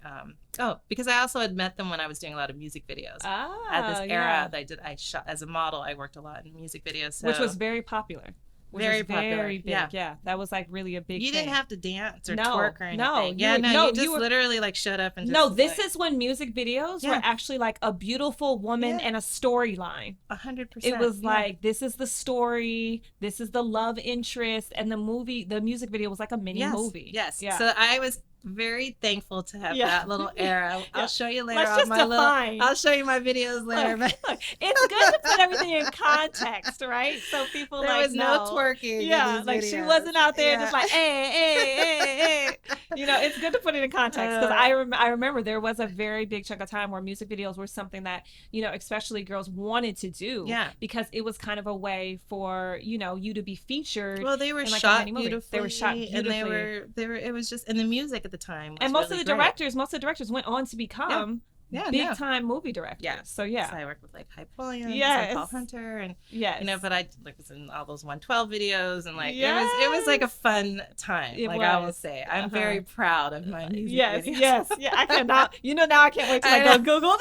because I also had met them when I was doing a lot of music videos. At this era that I shot as a model, I worked a lot in music videos, so which was very popular. Very popular. Very big. Yeah. Yeah, that was like really a big. you thing. didn't have to dance or No, twerk or anything. no, Yeah, you you were- literally like showed up and just No, this like, is when music videos were Yeah. actually like a beautiful woman Yeah. and a storyline. 100%. It was yeah. like, this is the story, this is the love interest, and the music video was like a mini movie. Yes. Yeah. So I was very thankful to have Yeah. that little era. Yeah. I'll show you later. Let's on just my define. I'll show you my videos later. Look, but look, it's good to put everything in context, right? So people there like was no know. twerking. in Yeah, these like she videos. wasn't out there Yeah. just like, hey, hey, hey, hey. You know, it's good to put it in context because I remember there was a very big chunk of time where music videos were something that, you know, especially girls wanted to do. Yeah. Because it was kind of a way for, you know, you to be featured. Well, they were in like a shot mini movie. beautifully. They were shot beautifully. And they were, it was just, and the music at the time was and most really of the great. directors went on to become Yeah, big time movie directors. Yeah. So yeah. So I worked with like Hype Williams Yes. and Paul Hunter, and Yes. you know, but I like was in all those 112 videos, and like Yes. it was like a fun time. It like I will was. say, I'm very proud of my music Yes, videos. yes, yeah. I cannot. You know, now I can't wait till I go Google.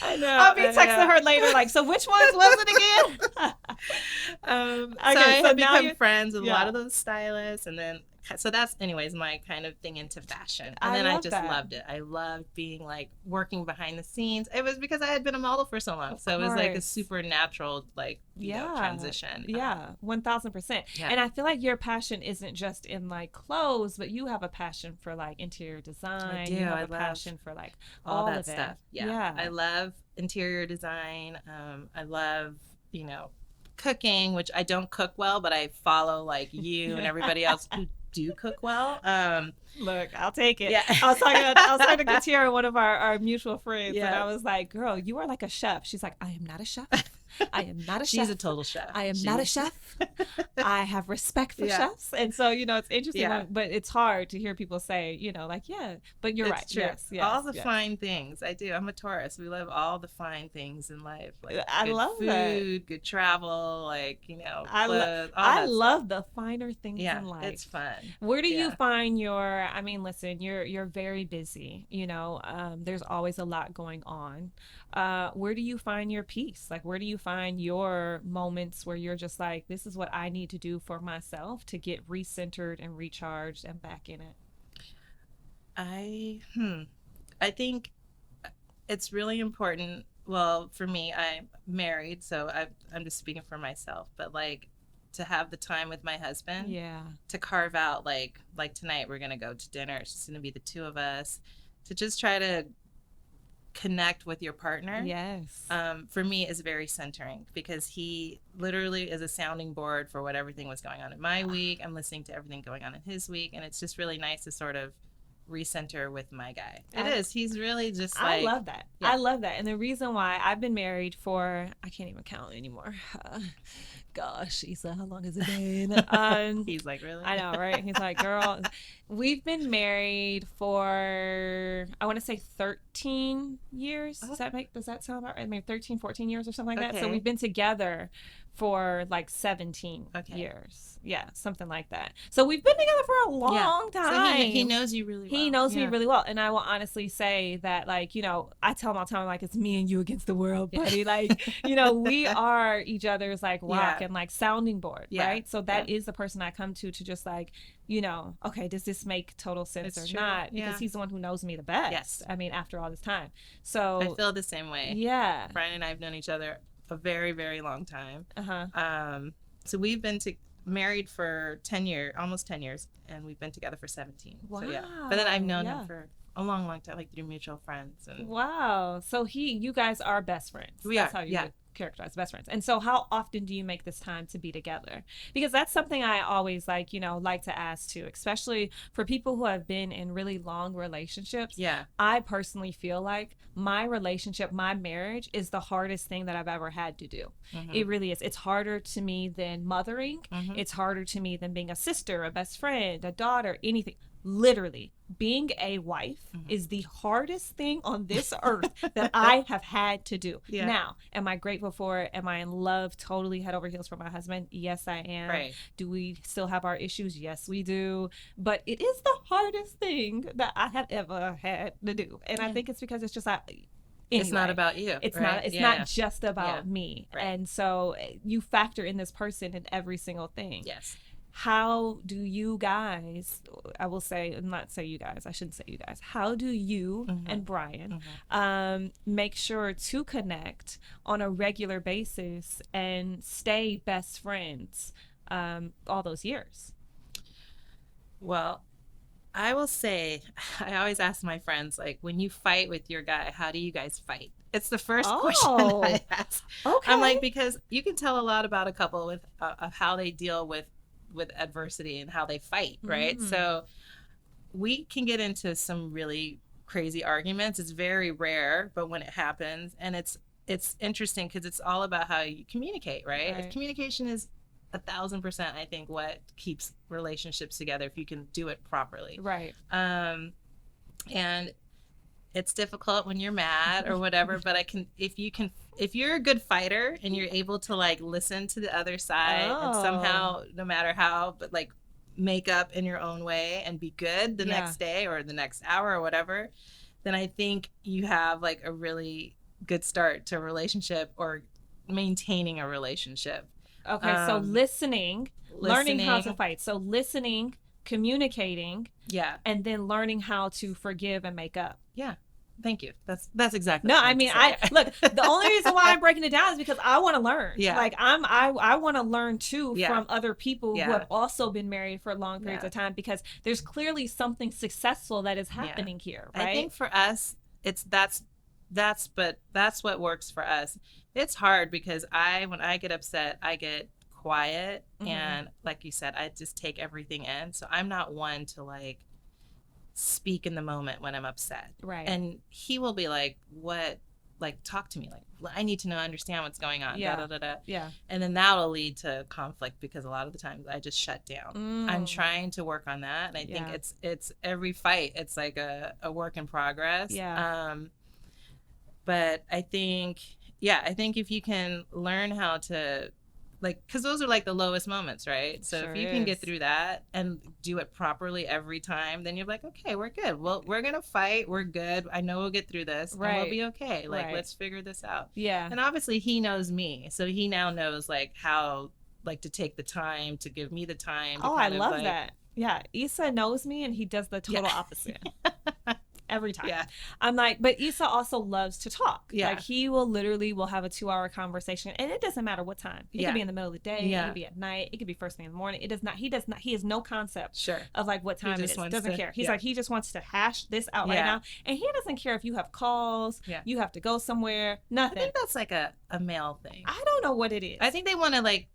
I know. I'll be texting her later, like, so which ones was it again? So Okay, I so have now become you're- friends with a lot yeah. of those stylists, and then so that's anyways my kind of thing into fashion. And I then I love just that. loved it. I loved being like working behind the scenes. It was because I had been a model for so long, so it was like a course. super natural like you know, transition. Yeah, 1000%. Yeah. And I feel like your passion isn't just in like clothes, but you have a passion for like interior design. do. You have I a love passion for like all that of it. stuff. Yeah. I love interior design. I love, you know, cooking, which I don't cook well, but I follow like you and everybody else who do cook well. Look, I'll take it. Yeah. I was talking to Katira, one of our mutual friends, and Yeah. I was like, "Girl, you are like a chef." She's like, "I am not a chef. I am not a chef. She's a total chef. I am not a chef. I have respect for Yeah. chefs." And so, you know, it's interesting, Yeah. but it's hard to hear people say, you know, like, yeah, but you're It's right. true. Yes, all the yes. fine things. I do. I'm a Taurus. We love all the fine things in life. Like I good love food, that. good travel, like, you know, I clothes, all that stuff. love the finer things Yeah, in life. it's fun. Where do you Yeah. find your? I mean, listen, you're very busy. You know, there's always a lot going on. Where do you find your peace? Like, where do you find your moments where you're just like, this is what I need to do for myself to get recentered and recharged and back in it? I think it's really important. Well, for me, I'm married, so I'm just speaking for myself. But like, to have the time with my husband, Yeah. to carve out like tonight we're gonna go to dinner. It's just gonna be the two of us. To just try to connect with your partner. Yes. For me is very centering because he literally is a sounding board for what everything was going on in my week. I'm listening to everything going on in his week, and it's just really nice to sort of recenter with my guy. It is. He's really just like, I love that. Yeah. I love that. And the reason why I've been married for, I can't even count anymore. Gosh, Issa, how long has it been? he's like, really? I know, right? He's like, girl, we've been married for, I want to say 13 years. Does that sound about right? I mean, 13, 14 years or something like that. So Okay. we've been together for like 17 Okay. years. Yeah, something like that. So we've been together for a long So time. he knows you really well. He knows me Yeah. really well. And I will honestly say that, like, you know, I tell him all the time, like, it's me and you against the world, buddy. Like, you know, we are each other's, like, rock Yeah. and, like, sounding board, Yeah. right? So that is the person I come to just, like, you know, okay, does this make total sense It's or true. not? Because Yeah. he's the one who knows me the best. Yes. I mean, after all this time. So, I feel the same way. yeah. Brian and I have known each other a very, very long time. Uh-huh. So we've been married for 10 years, almost 10 years, and we've been together for 17. So, yeah. But then I've known yeah. him for a long, long time, like through mutual friends. And Wow. So you guys are best friends. That's how you yeah. would characterize best friends. And so how often do you make this time to be together? Because that's something I always like to ask too, especially for people who have been in really long relationships. Yeah. I personally feel like my relationship, my marriage is the hardest thing that I've ever had to do. Mhm. It really is. It's harder to me than mothering. Mhm. It's harder to me than being a sister, a best friend, a daughter, anything. Literally, being a wife is the hardest thing on this earth that I have had to do. Yeah. Now, am I grateful for it? Am I in love totally head over heels for my husband? Yes, I am. Right. Do we still have our issues? Yes, we do. But it is the hardest thing that I have ever had to do. And I think it's because it's just like, It's not anyway. about you. It's right? not. It's Yeah. not just about Yeah. me. Right. And so you factor in this person in every single thing. Yes. How do you guys? I will say, not say you guys. I shouldn't say you guys. How do you and Brian make sure to connect on a regular basis and stay best friends all those years? Well, I will say, I always ask my friends, like, when you fight with your guy, how do you guys fight? It's the first question Oh. I ask. Okay. I'm like, because you can tell a lot about a couple with of how they deal with with adversity and how they fight, right? So we can get into some really crazy arguments. It's very rare, but when it happens, and it's interesting because it's all about how you communicate, right? Communication is 1,000%, I think, what keeps relationships together if you can do it properly. Right. And it's difficult when you're mad or whatever, but if you're a good fighter and you're able to like listen to the other side and somehow, no matter how, but like make up in your own way and be good the next day or the next hour or whatever, then I think you have like a really good start to a relationship or maintaining a relationship. Okay, so listening, learning how to fight. So listening, communicating, and then learning how to forgive and make up. Yeah. Thank you. That's exactly. No, I mean, look. The only reason why I'm breaking it down is because I want to learn. Yeah. Like I want to learn too from other people who have also been married for long periods of time, because there's clearly something successful that is happening here. Right. I think for us, that's what works for us. It's hard because when I get upset, I get quiet, and like you said, I just take everything in. So I'm not one to like speak in the moment when I'm upset. Right. And he will be like, what? Like, talk to me. Like, I need to understand what's going on. Yeah. Da, da, da, da. Yeah. And then that'll lead to conflict because a lot of the times I just shut down. I'm trying to work on that. And I think it's every fight, it's like a work in progress. Yeah. But I think if you can learn how to, like, because those are like the lowest moments, right? So Sure if you can get is. through that and do it properly every time, then you're like, okay, we're good. Well, we're going to fight. We're good. I know we'll get through this. Right. And we'll be okay. Like, Right. let's figure this out. Yeah. And obviously he knows me. So he now knows like how, like, to take the time, to give me the time. To Oh, I kind of, love like, that. Yeah. Issa knows me and he does the total opposite. Every time. Yeah. I'm like, but Issa also loves to talk. Yeah. Like he will have a 2-hour conversation, and it doesn't matter what time. It could be in the middle of the day. Yeah. It could be at night. It could be first thing in the morning. He has no concept Sure. of like what time it just is. wants Doesn't to- care. He's yeah. like, he just wants to hash this out right Yeah. now. And he doesn't care if you have calls, Yeah. you have to go somewhere, I nothing. think that's like a male thing. I don't know what it is. I think they want to like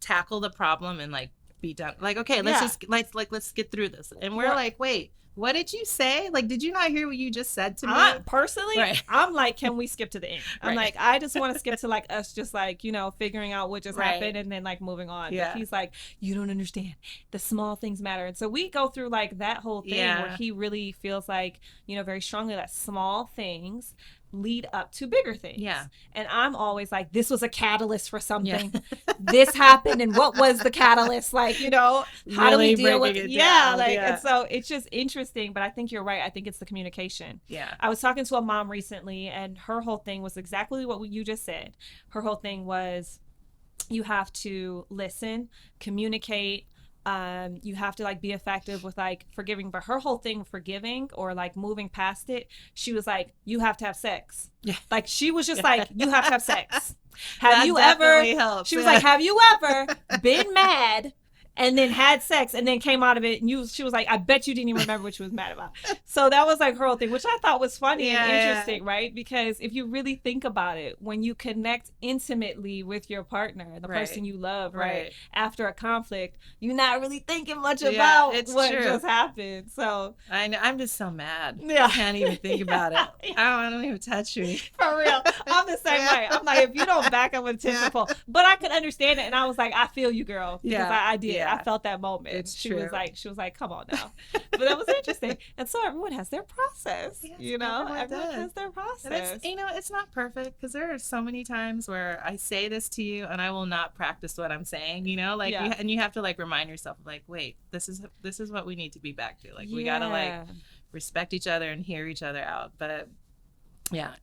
tackle the problem and like be done. Like, okay, let's let's get through this. And we're Well- like, wait, what did you say? Like, did you not hear what you just said to me? Personally, Right. I'm like, can we skip to the end? I'm Right. like, I just want to skip to like us just like, figuring out what just Right. happened and then like moving on. Yeah. But he's like, you don't understand. The small things matter. And so we go through like that whole thing where he really feels like, very strongly that small things lead up to bigger things. Yeah. And I'm always like, this was a catalyst for something. This happened, and what was the catalyst? Like, how Really do we deal with breaking it? it Yeah, down. like, Yeah. and so it's just interesting, but I think you're right. I think it's the communication. Yeah. I was talking to a mom recently, and her whole thing was exactly what you just said. Her whole thing was, you have to listen, communicate. You have to like be effective with like forgiving. But her whole thing, forgiving or like moving past it, she was like, you have to have sex. Yeah. Like she was just like, you have to have sex. That Have you ever? definitely helps. She was Yeah. like, have you ever been mad and then had sex and then came out of it and she was like, I bet you didn't even remember what you was mad about. So that was like her whole thing, which I thought was funny and interesting, right? Because if you really think about it, when you connect intimately with your partner, the Right. person you love, right, Right. after a conflict, you're not really thinking much Yeah, about it's what true. just happened. So I know. I'm just so mad. Yeah. I can't even think about it. I don't even touch me. for real, I'm the same way. I'm like, if you don't back up with 10 people, but I could understand it, and I was like, I feel you, girl, because Yeah. I did. Yeah. I felt that moment. It's she true. was like, come on now. But that was interesting. And so everyone has their process. Yes, Everyone everyone has their And process. it's, it's not perfect because there are so many times where I say this to you and I will not practice what I'm saying, like, Yeah. and you have to like remind yourself, like, wait, this is what we need to be back to. Like, we gotta like Yeah. respect each other and hear each other out. But yeah,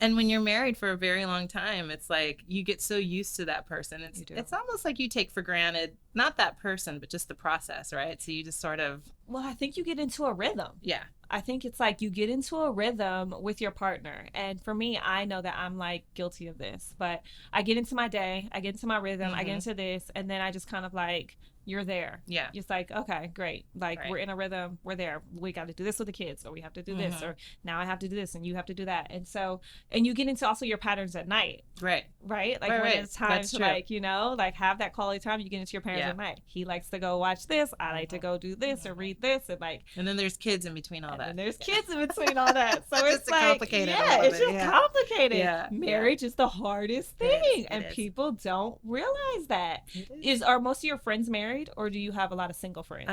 and when you're married for a very long time, it's like you get so used to that person. You do. It's almost like you take for granted not that person, but just the process, right? So you just sort of Well, I think you get into a rhythm. yeah. I think it's like you get into a rhythm with your partner. And for me, I know that I'm like guilty of this, but I get into my day, I get into my rhythm, I get into this, and then I just kind of like, you're there. Yeah. It's like, okay, great. Like Right. we're in a rhythm, we're there. We got to do this with the kids, or we have to do this, or now I have to do this and you have to do that. And so, and you get into also your patterns at night, Right. right? Like Right, when right. it's time That's to true. like, like have that quality time, you get into your parents' of night. He likes to go watch this. I like to go do this or read this, and like. And then there's kids in between all that. And there's kids in between all that. So Just it's to like, complicate it a yeah, little it's bit, just yeah. complicated. Yeah, Marriage is the hardest It is, thing, it and is. people don't realize that. It Are most of your friends married, or do you have a lot of single friends?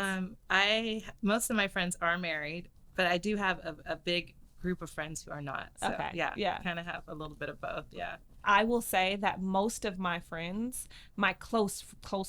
Most of my friends are married, but I do have a big group of friends who are not. So, Okay, yeah. yeah. Kind of have a little bit of both. Yeah. I will say that most of my friends, my close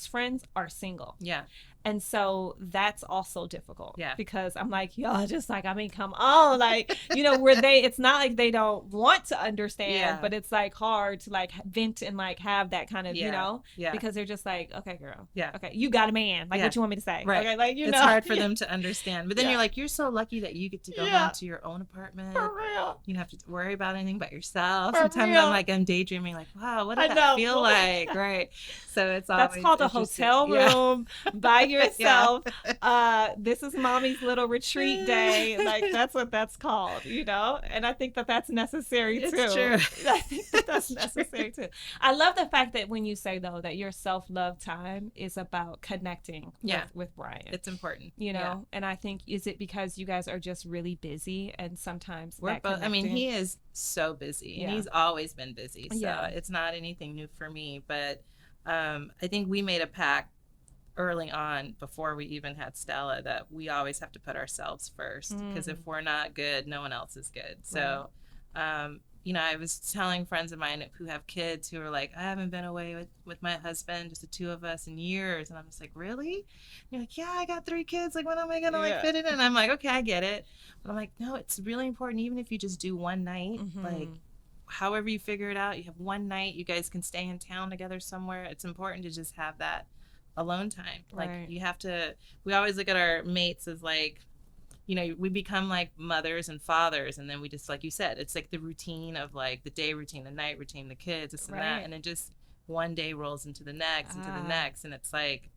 friends, are single. Yeah. And so that's also difficult. Yeah. Because I'm like, y'all just like, I mean, come on. Like, you know, where it's not like they don't want to understand, Yeah. but it's like hard to like vent and like have that kind of, Yeah. you know, Yeah. because they're just like, okay, girl. Yeah. Okay. You got a man. Like, Yeah. what you want me to say? Right. Okay. Like, you It's know. hard for them to understand. But then Yeah. you're like, you're so lucky that you get to go Yeah. home to your own apartment. For real. You don't have to worry about anything but yourself. For Sometimes real. I'm daydreaming, like, wow, what I does know. that feel like? Right. So it's always That's called a interesting. hotel Yeah. room by yourself. Yeah. This is mommy's little retreat day. Like, that's what that's called, you know? And I think that that's necessary too. It's true. I think that that's necessary too. I love the fact that when you say, though, that your self-love time is about connecting Yeah. with Brian. It's important. You know, Yeah. and I think, is it because you guys are just really busy and sometimes We're that both, I mean, connecting- he is so busy and Yeah. he's always been busy. So Yeah. it's not anything new for me. But I think we made a pact early on before we even had Stella that we always have to put ourselves first, because if we're not good, no one else is good. So, you know, I was telling friends of mine who have kids who are like, I haven't been away with my husband, just the two of us, in years. And I'm just like, really? And you're like, yeah, I got 3 kids. Like, when am I going to like fit it in? And I'm like, okay, I get it. But I'm like, no, it's really important. Even if you just do one night, like, however you figure it out, you have one night, you guys can stay in town together somewhere. It's important to just have that alone time. Like, Right. you have to, we always look at our mates as like, you know, we become like mothers and fathers, and then we just, like you said, it's like the routine of like the day routine, the night routine, the kids, this and that, and it just one day rolls into the next, and it's like,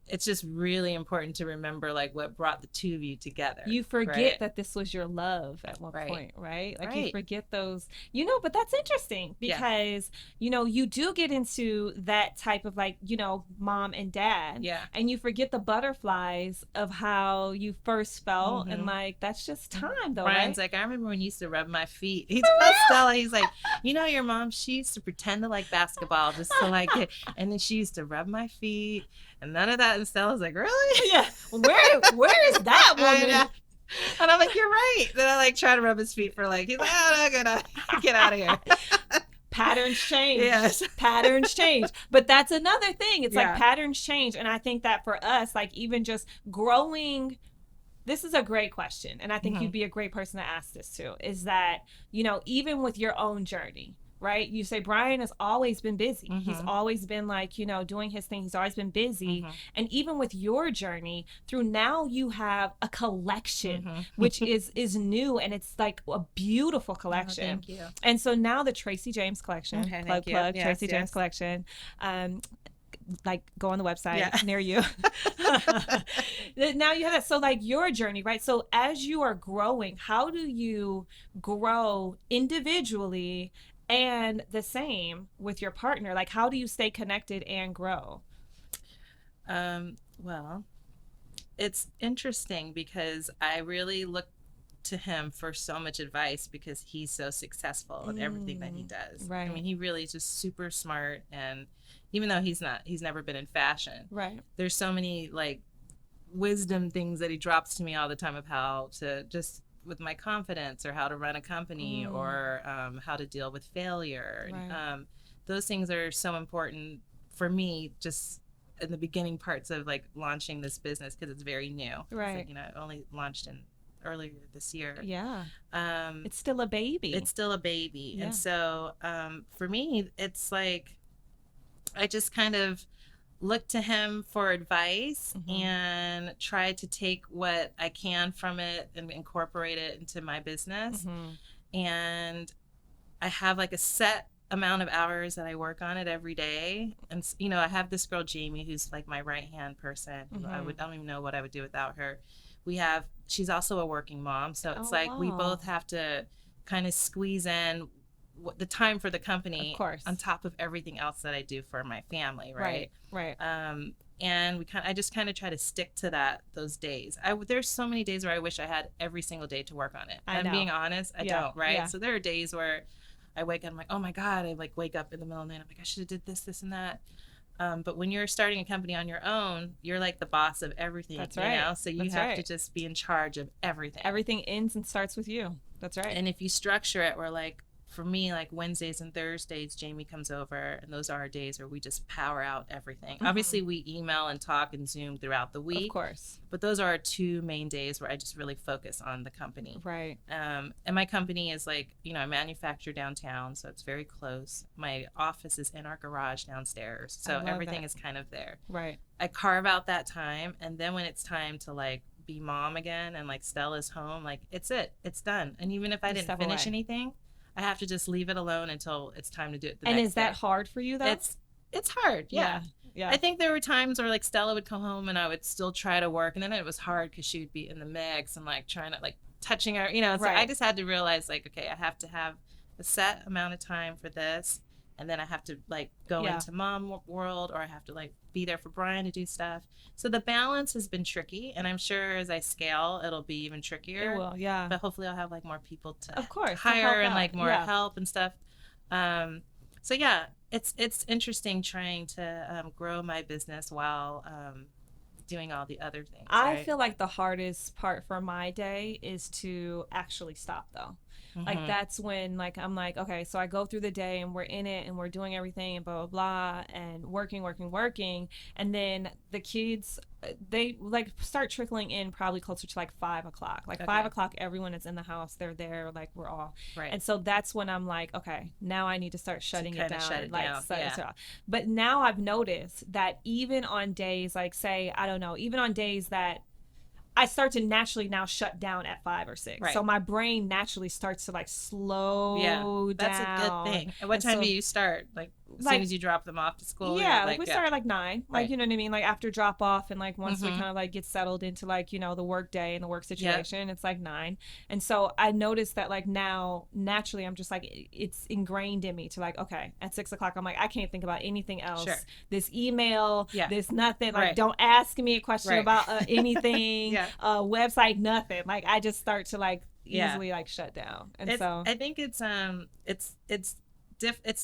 it's just really important to remember like what brought the two of you together. You forget right? that this was your love at one Right. point, right? Like you Right. forget those, you know, but that's interesting because, you know, you do get into that type of like, you know, mom and dad. Yeah. And you forget the butterflies of how you first felt. And like, that's just time though, Brian's right? like, I remember when you used to rub my feet. He's telling Stella, he's like, you know, your mom, she used to pretend to like basketball just to like it. And then she used to rub my feet and none of that. And Stella's like, really? Yeah. Where is that I woman? know. And I'm like, you're right. Then I like try to rub his feet for like, he's like, oh, no, good. Get out of here. Patterns change. Yes. Patterns change. But that's another thing. It's like Yeah. patterns change. And I think that for us, like even just growing, this is a great question. And I think you'd be a great person to ask this to, is that, you know, even with your own journey, right? You say Brian has always been busy. He's always been like, you know, doing his thing. He's always been busy. And even with your journey through now you have a collection, which is new. And it's like a beautiful collection. Thank you. And so now the Tracy James collection, Okay, plug, thank you. plug, Yes, Tracy yes. James collection. Like go on the website Yeah. near you. Now you have that. So like your journey, right? So as you are growing, how do you grow individually and the same with your partner? Like how do you stay connected and grow? Well, it's interesting because I really look to him for so much advice because he's so successful in everything that he does. Right. I mean, he really is just super smart, and even though he's never been in fashion. Right. There's so many like wisdom things that he drops to me all the time of how to just with my confidence or how to run a company or how to deal with failure. Right. Those things are so important for me just in the beginning parts of like launching this business because it's very new. Right. It's like, you know, it only launched in earlier this year. Yeah. It's still a baby. It's still a baby. Yeah. And so for me, it's like I just kind of look to him for advice and try to take what I can from it and incorporate it into my business. And I have like a set amount of hours that I work on it every day. And, you know, I have this girl, Jamie, who's like my right-hand person. Who I don't even know what I would do without her. She's also a working mom. So it's we both have to kind of squeeze in the time for the company, Of course. on top of everything else that I do for my family, right? Right. And I just kind of try to stick to those days. There's so many days where I wish I had every single day to work on it. I I'm know. being honest, I Yeah, don't, right? yeah. So there are days where I wake up, I'm like, oh my God, I like wake up in the middle of the night, I'm like, I should have did this and that. But when you're starting a company on your own, you're like the boss of everything. That's you right. know? So you That's have right. to just be in charge of everything. Everything ends and starts with you. That's right. And if you structure it where, like, for me, like Wednesdays and Thursdays, Jamie comes over, and those are our days where we just power out everything. Obviously, we email and talk and Zoom throughout the week. Of course. But those are our 2 main days where I just really focus on the company. Right. And my company is like, I manufacture downtown, so it's very close. My office is in our garage downstairs, so everything is kind of there. Right. I carve out that time, and then when it's time to like be mom again and like Stella's home, like it's done. And even if I didn't finish anything, I have to just leave it alone until it's time to do it. And is that hard for you though? It's hard. Yeah. I think there were times where like Stella would come home and I would still try to work, and then it was hard because she would be in the mix and like trying to like touching her, So I just had to realize like, okay, I have to have a set amount of time for this, and then I have to like go into mom world, or I have to like be there for Brian to do stuff. So the balance has been tricky, and I'm sure as I scale, it'll be even trickier. It will, yeah. But hopefully I'll have like more people to of course, hire and like more help and stuff. So yeah, it's interesting trying to grow my business while doing all the other things. I feel like the hardest part for my day is to actually stop though. Like that's when like I'm like, okay, so I go through the day and we're in it and we're doing everything and blah blah blah and working, and then the kids, they like start trickling in probably closer to like 5 o'clock. Like 5 o'clock, everyone is in the house, they're there, like we're all right. And so that's when I'm like, okay, now I need to start shutting it down. But now I've noticed that even on days like, say, I don't know, even on days that I start to naturally now shut down at 5 or 6. Right. So my brain naturally starts to like slow down. That's a good thing. At what time do you start? Like as soon as you drop them off to school? Yeah, like we start at like 9. Like, right. You know what I mean? Like after drop off, and like once we kind of like get settled into like, the work day and the work situation, it's like 9. And so I noticed that like now naturally I'm just like, it's ingrained in me to like, okay, at 6 o'clock, I'm like, I can't think about anything else. Sure. This email, this nothing. Like don't ask me a question about anything, website, nothing. Like I just start to like easily like shut down. And so I think it's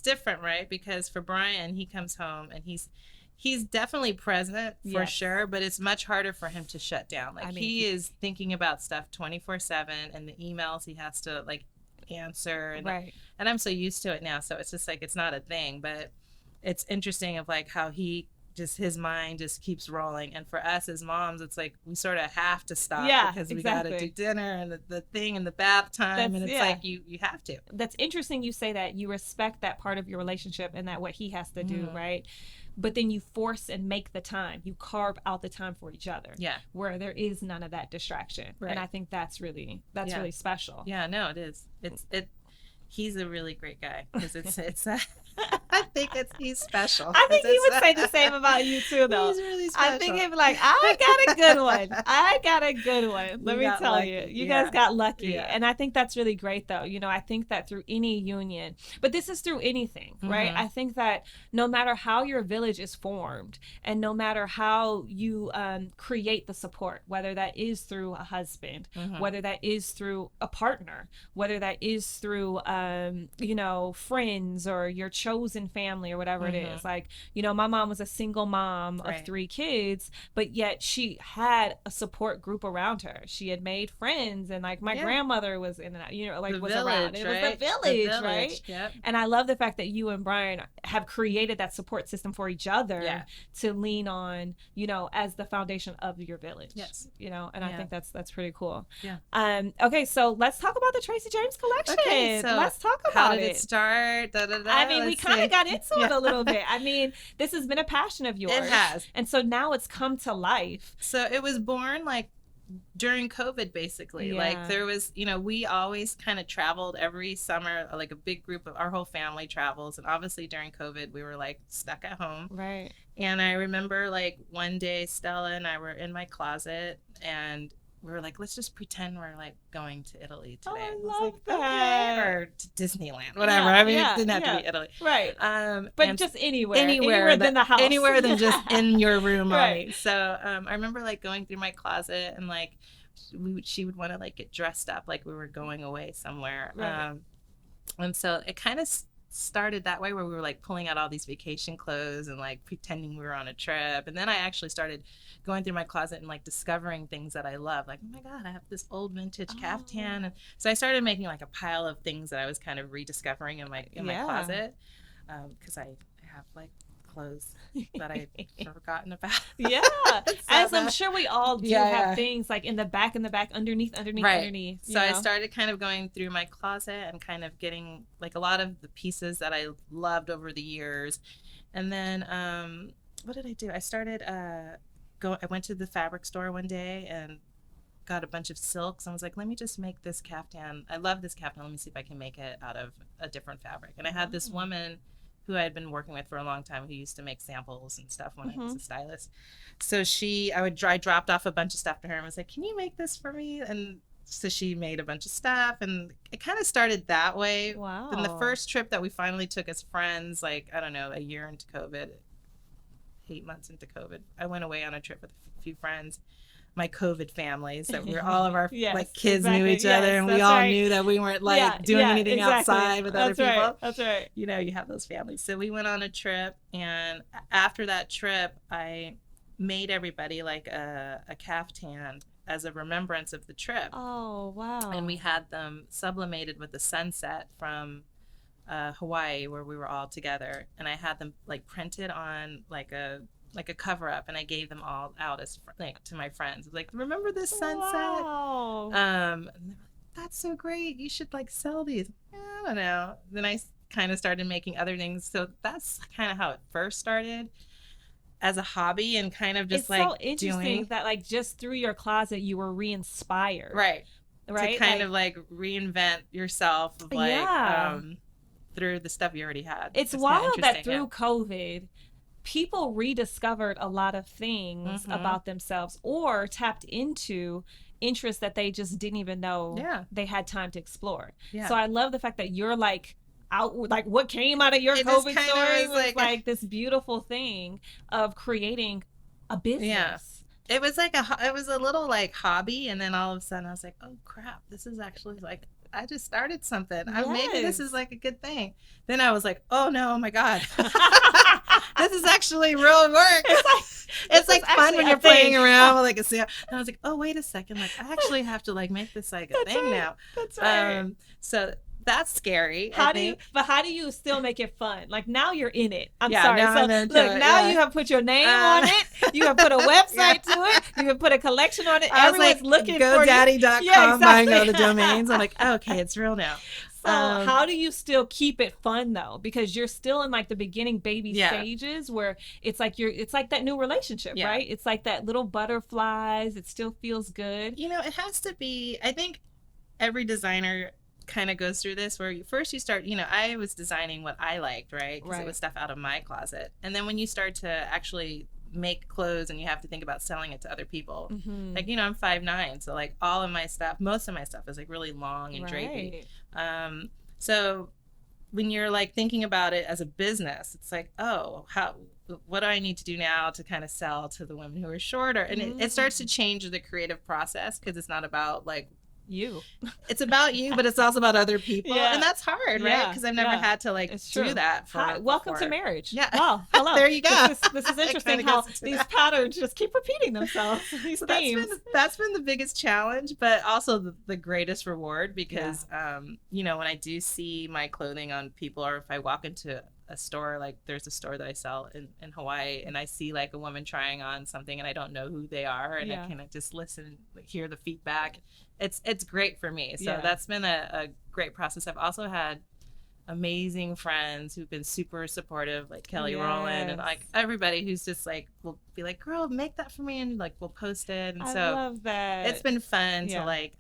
different, right? Because for Brian, he comes home and he's definitely present for sure, but it's much harder for him to shut down. Like he is thinking about stuff 24/7, and the emails he has to like answer, and I'm so used to it now, so it's just like it's not a thing. But it's interesting of like how his mind just keeps rolling, and for us as moms, it's like we sort of have to stop because we gotta do dinner and the thing and the bath time, and it's like you have to. That's interesting you say that. You respect that part of your relationship and that what he has to do, right? But then you force and make the time. You carve out the time for each other. Yeah. Where there is none of that distraction. Right. And I think that's really special. Yeah, no, it is. He's a really great guy because it's I think he's special. I think he would say the same about you too, though. He's really special. I think he'd be like, I got a good one. Let me tell you. You guys got lucky. Yeah. And I think that's really great, though. I think that through any union, but this is through anything, right? I think that no matter how your village is formed and no matter how you create the support, whether that is through a husband, whether that is through a partner, whether that is through, friends or your chosen family or whatever it is. Like, my mom was a single mom of 3 kids, but yet she had a support group around her. She had made friends, and like my grandmother was in and out, was around. It was the village, right? Yep. And I love the fact that you and Brian have created that support system for each other to lean on, as the foundation of your village. Yes. And I think that's pretty cool. Yeah. Okay, so let's talk about the Tracy James collection. Okay, so let's talk about how did it start? I mean, we kind of got into it a little bit. I mean, this has been a passion of yours. It has. And so now it's come to life. So it was born like during COVID, basically. Yeah. Like there was, we always kind of traveled every summer, like a big group of our whole family travels. And obviously during COVID, we were like stuck at home. Right. And I remember like one day Stella and I were in my closet, and we were like, let's just pretend we're like going to Italy today. I was love like, that. okay, or to Disneyland, whatever. Yeah, I mean, yeah, it didn't have yeah. to be Italy. Right. But And just anywhere than the house. Anywhere than just in your room Right. only. So I remember like going through my closet and like she would want to like get dressed up like we were going away somewhere. Right. And so it kind of started that way, where we were like pulling out all these vacation clothes and like pretending we were on a trip. And then I actually started going through my closet and like discovering things that I love. Like, oh my God, I have this old vintage caftan. And so I started making like a pile of things that I was kind of rediscovering in my closet, because I have like clothes that I've forgotten about. Yeah. As I'm sure we all do have things like in the back, underneath. So I started kind of going through my closet and kind of getting like a lot of the pieces that I loved over the years. And then what did I do? I started I went to the fabric store one day and got a bunch of silks. I was like, let me just make this caftan. I love this caftan. Let me see if I can make it out of a different fabric. And I had this woman who I had been working with for a long time, who used to make samples and stuff when I was a stylist. So I dropped off a bunch of stuff to her and was like, can you make this for me? And so she made a bunch of stuff, and it kind of started that way. Wow. Then the first trip that we finally took as friends, like, I don't know, a year into COVID, 8 months into COVID, I went away on a trip with a few friends, my COVID families, that were all of our like kids knew each other, and we all knew that we weren't like doing anything outside with other people. That's right. You know, you have those families. So we went on a trip, and after that trip, I made everybody like a caftan as a remembrance of the trip. Oh, wow. And we had them sublimated with the sunset from Hawaii, where we were all together, and I had them like printed on like a cover up, and I gave them all out as like to my friends. Like, remember this sunset? Wow. And they were like, that's so great. You should like sell these. I don't know. Then I kind of started making other things. So that's kind of how it first started, as a hobby, and kind of just it's like so interesting that like just through your closet you were re-inspired. Right. To kind of like reinvent yourself of like through the stuff you already had. It's wild that through COVID, people rediscovered a lot of things about themselves, or tapped into interests that they just didn't even know they had time to explore. Yeah. So I love the fact that you're like out, like what came out of your COVID story was like this beautiful thing of creating a business. Yeah. It was like it was a little like hobby, and then all of a sudden I was like, oh crap, this is actually like, I just started something. Maybe this is like a good thing. Then I was like, oh no, oh my God. This is actually real work. It's like fun when you're playing around with like a seal. And I was like, oh, wait a second. Like, I actually have to like make this like a thing now. That's right. So that's scary. How do you still make it fun? Like, now you're in it. I'm Yeah, sorry. now So I'm into look, it, now you have put your name on it. You have put a website to it. You have put a collection on it. Everyone's looking for GoDaddy.com, Yeah, exactly. buying all the domains. I'm like, oh, okay, it's real now. So how do you still keep it fun though? Because you're still in like the beginning baby stages where it's like it's like that new relationship, right? It's like that little butterflies. It still feels good. You know, it has to be, I think every designer kind of goes through this, where you start, you know, I was designing what I liked, right? Because it was stuff out of my closet. And then when you start to actually make clothes and you have to think about selling it to other people, like, you know, I'm 5'9", so like all of my stuff, most of my stuff is like really long and drapey. So when you're like thinking about it as a business, it's like, oh, what do I need to do now to kind of sell to the women who are shorter? And it starts to change the creative process, because it's not about like you. It's about you, but it's also about other people. And that's hard, right? Because I've never had to like do that for welcome to marriage. Yeah. Wow. Hello. There you go. This is interesting how these patterns just keep repeating themselves. These themes. That's been the biggest challenge, but also the greatest reward, because you know, when I do see my clothing on people, or if I walk into a store, like there's a store that I sell in Hawaii, and I see like a woman trying on something and I don't know who they are, and I can just listen, hear the feedback. It's great for me. So that's been a great process. I've also had amazing friends who've been super supportive, like Kelly Rowland, and like everybody who's just like will be like, girl, make that for me, and like we'll post it. And I so love that. It's been fun to like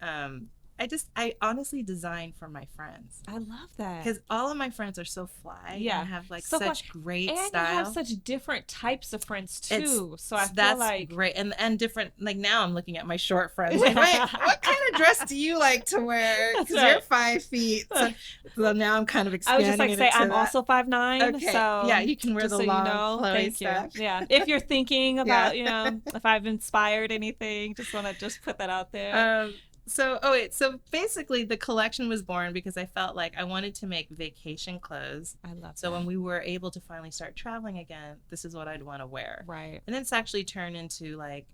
I honestly design for my friends. I love that. Because all of my friends are so fly and have like So such great and style. you have such different types of friends too. So I feel that's like great. And different, like now I'm looking at my short friends. Like, wait, what kind of dress do you like to wear? Because you're 5 feet. So now I'm kind of I expanding would just like to say I'm also 5'9". Okay. So yeah, you can wear the so long flowy thank stuff. you. Yeah. If you're thinking about, if I've inspired anything, just want to just put that out there. So basically the collection was born because I felt like I wanted to make vacation clothes. I love So that. when we were able to finally start traveling again, this is what I'd want to wear. Right. And then it's actually turned into like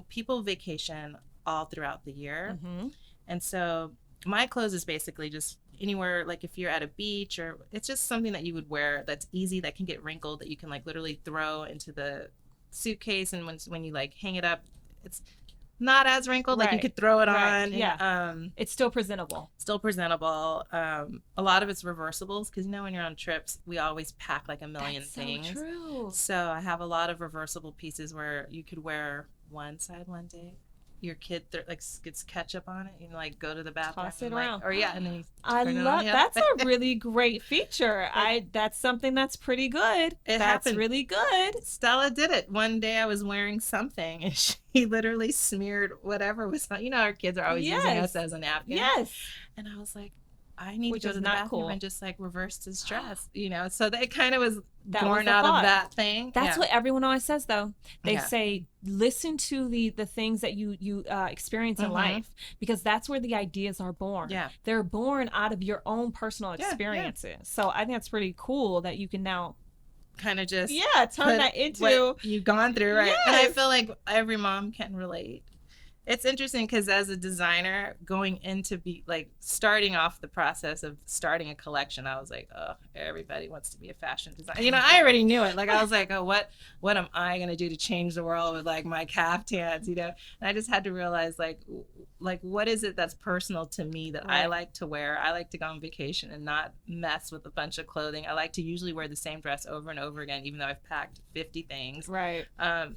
people vacation all throughout the year. Mm-hmm. And so my clothes is basically just anywhere, like if you're at a beach, or it's just something that you would wear that's easy, that can get wrinkled, that you can like literally throw into the suitcase, and when you like hang it up, it's not as wrinkled. Like you could throw it on. Yeah. It's still presentable. A lot of it's reversibles, because when you're on trips, we always pack like a million things. So true. So I have a lot of reversible pieces where you could wear one side one day, your kid gets ketchup on it, like go to the bathroom, toss it around, and then you I turn it love on. That's a really great feature. That's something that's pretty good. That's happened. Really good. Stella did it one day. I was wearing something and she literally smeared whatever was on. Our kids are always using us as a napkin. Yes. And I was like, I need Which to go is to the not bathroom cool. and just like reverse this dress, So that it kind of was That born was the out thought. of that thing. That's what everyone always says, though. They Yeah. say, listen to the things that you experience in life, because that's where the ideas are born. Yeah. They're born out of your own personal experiences. So I think that's pretty cool that you can now kind of just turn that into what you've gone through, right? Yes. And I feel like every mom can relate. It's interesting because as a designer, going into starting off the process of starting a collection, I was like, oh, everybody wants to be a fashion designer. I already knew it. Like I was like, oh, what am I gonna do to change the world with like my caftans, And I just had to realize like what is it that's personal to me that I like to wear? I like to go on vacation and not mess with a bunch of clothing. I like to usually wear the same dress over and over again, even though I've packed 50 things. Right.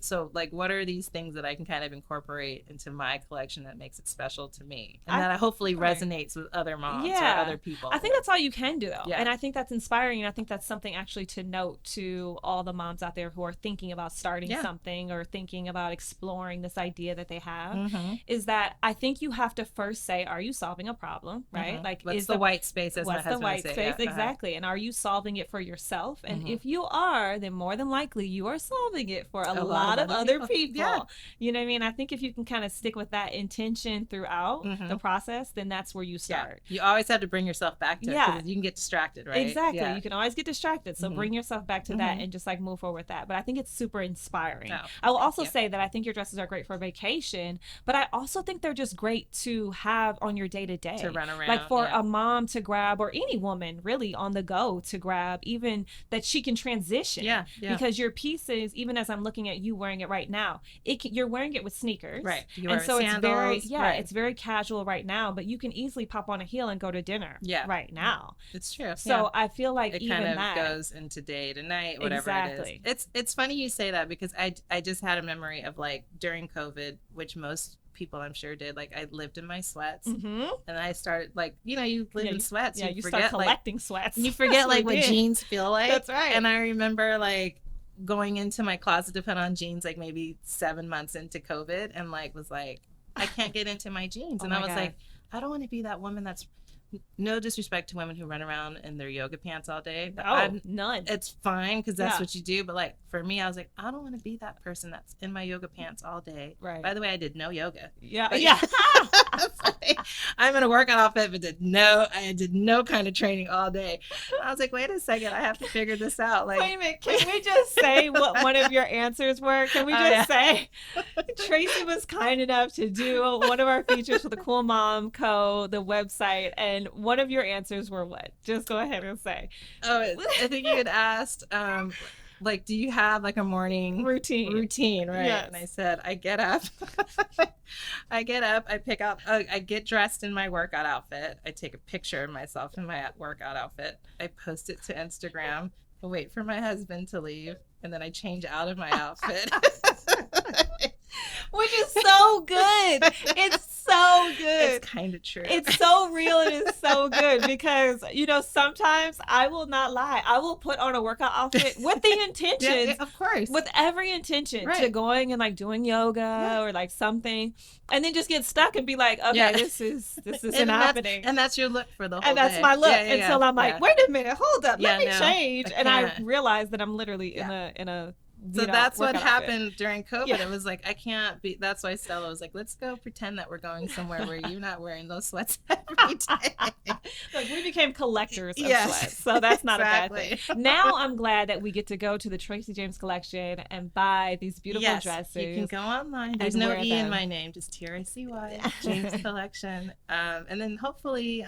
So like, what are these things that I can kind of incorporate into my collection that makes it special to me, and that hopefully resonates with other moms or other people? I think that's all you can do, though. Yeah. And I think that's inspiring, and I think that's something actually to note to all the moms out there who are thinking about starting something or thinking about exploring this idea that they have, is that I think you have to first say, are you solving a problem, right? Like, what's the white space, as my husband would say? Space? Exactly. And are you solving it for yourself? And if you are, then more than likely you are solving it for a lot of other people. Yeah. You know what I mean? I think if you can kind of stick with that intention throughout the process, then that's where you start. You always have to bring yourself back to it, because you can get distracted, right? Exactly. You can always get distracted. So bring yourself back to that and just like move forward with that. But I think it's super inspiring. I will also say that I think your dresses are great for vacation, but I also think they're just great to have on your day to day. To run around. Like for a mom to grab, or any woman really on the go to grab, even that she can transition. Yeah. Because your pieces, even as I'm looking at you wearing it right now, you're wearing it with sneakers. Right. And so sandals, it's very, it's very casual right now, but you can easily pop on a heel and go to dinner right now. It's true. So I feel like it even kind of that goes into day to night, whatever it is. It's funny you say that, because I just had a memory of like during COVID, which most people I'm sure did, like I lived in my sweats, and I started like, you live in sweats, you forget, start collecting sweats, you forget like what jeans feel like. That's right. And I remember like going into my closet to put on jeans like maybe 7 months into COVID, and like was like, I can't get into my jeans. And I was like, I don't want to be that woman that's, no disrespect to women who run around in their yoga pants all day. But none. It's fine, because that's what you do. But like for me, I was like, I don't want to be that person that's in my yoga pants all day. Right. By the way, I did no yoga. Yeah. I'm in a workout outfit, but I did no kind of training all day. I was like, wait a second, I have to figure this out. Like, wait a minute, can we just say what one of your answers were? Can we just say Tracy was kind enough to do one of our features for the Cool Mom Co., the website, and one of your answers were what? Just go ahead and say. Oh, I think you had asked, like, do you have like a morning routine, right? Yes. And I said, I get up, I pick up, I get dressed in my workout outfit, I take a picture of myself in my workout outfit, I post it to Instagram, I wait for my husband to leave, and then I change out of my outfit. Which is so good. It's so good. It's kind kind of true. It's so real and it's so good because, you know, sometimes I will not lie. I will put on a workout outfit with the intentions, yeah, of course, with every intention to going and like doing yoga or like something, and then just get stuck and be like, okay, this isn't happening. And that's your look for the whole and that's day. my look until I'm like, wait a minute, hold up, let me change. And I realize that I'm literally in a so that's what happened during COVID. Yeah. It was like, I can't be, that's why Stella was like, let's go pretend that we're going somewhere where you're not wearing those sweats every day. Like, we became collectors of sweats, so that's not a bad thing. Now I'm glad that we get to go to the Tracy James collection and buy these beautiful dresses. You can go online. There's no E in my name, just TRACY James collection. And then hopefully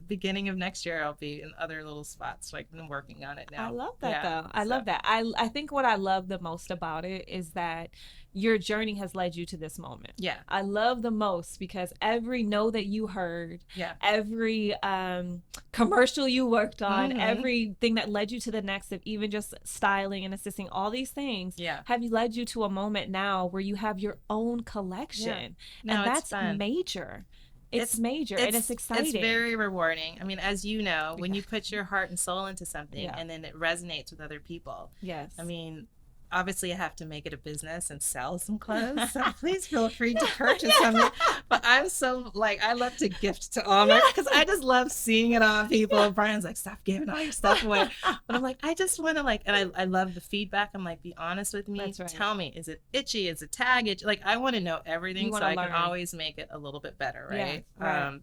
beginning of next year I'll be in other little spots. Like, I'm working on it now. I love that though. I love that. I think what I love the most about it is that your journey has led you to this moment. Yeah. I love the most because every no that you heard, every commercial you worked on, everything that led you to the next of even just styling and assisting, all these things have led you to a moment now where you have your own collection. No, and that's major. It's major and it's exciting. It's very rewarding. I mean, as you know, when you put your heart and soul into something and then it resonates with other people. Yes. I mean, obviously I have to make it a business and sell some clothes, so please feel free to purchase something. But I'm so, like, I love to gift to all my, because I just love seeing it on people. Brian's like, stop giving all your stuff away. But I'm like, I just want to, like, and I love the feedback. I'm like, be honest with me. That's right. Tell me, is it itchy? Is it tag itchy? Like, I want to know everything so I can always make it a little bit better, right? Yeah,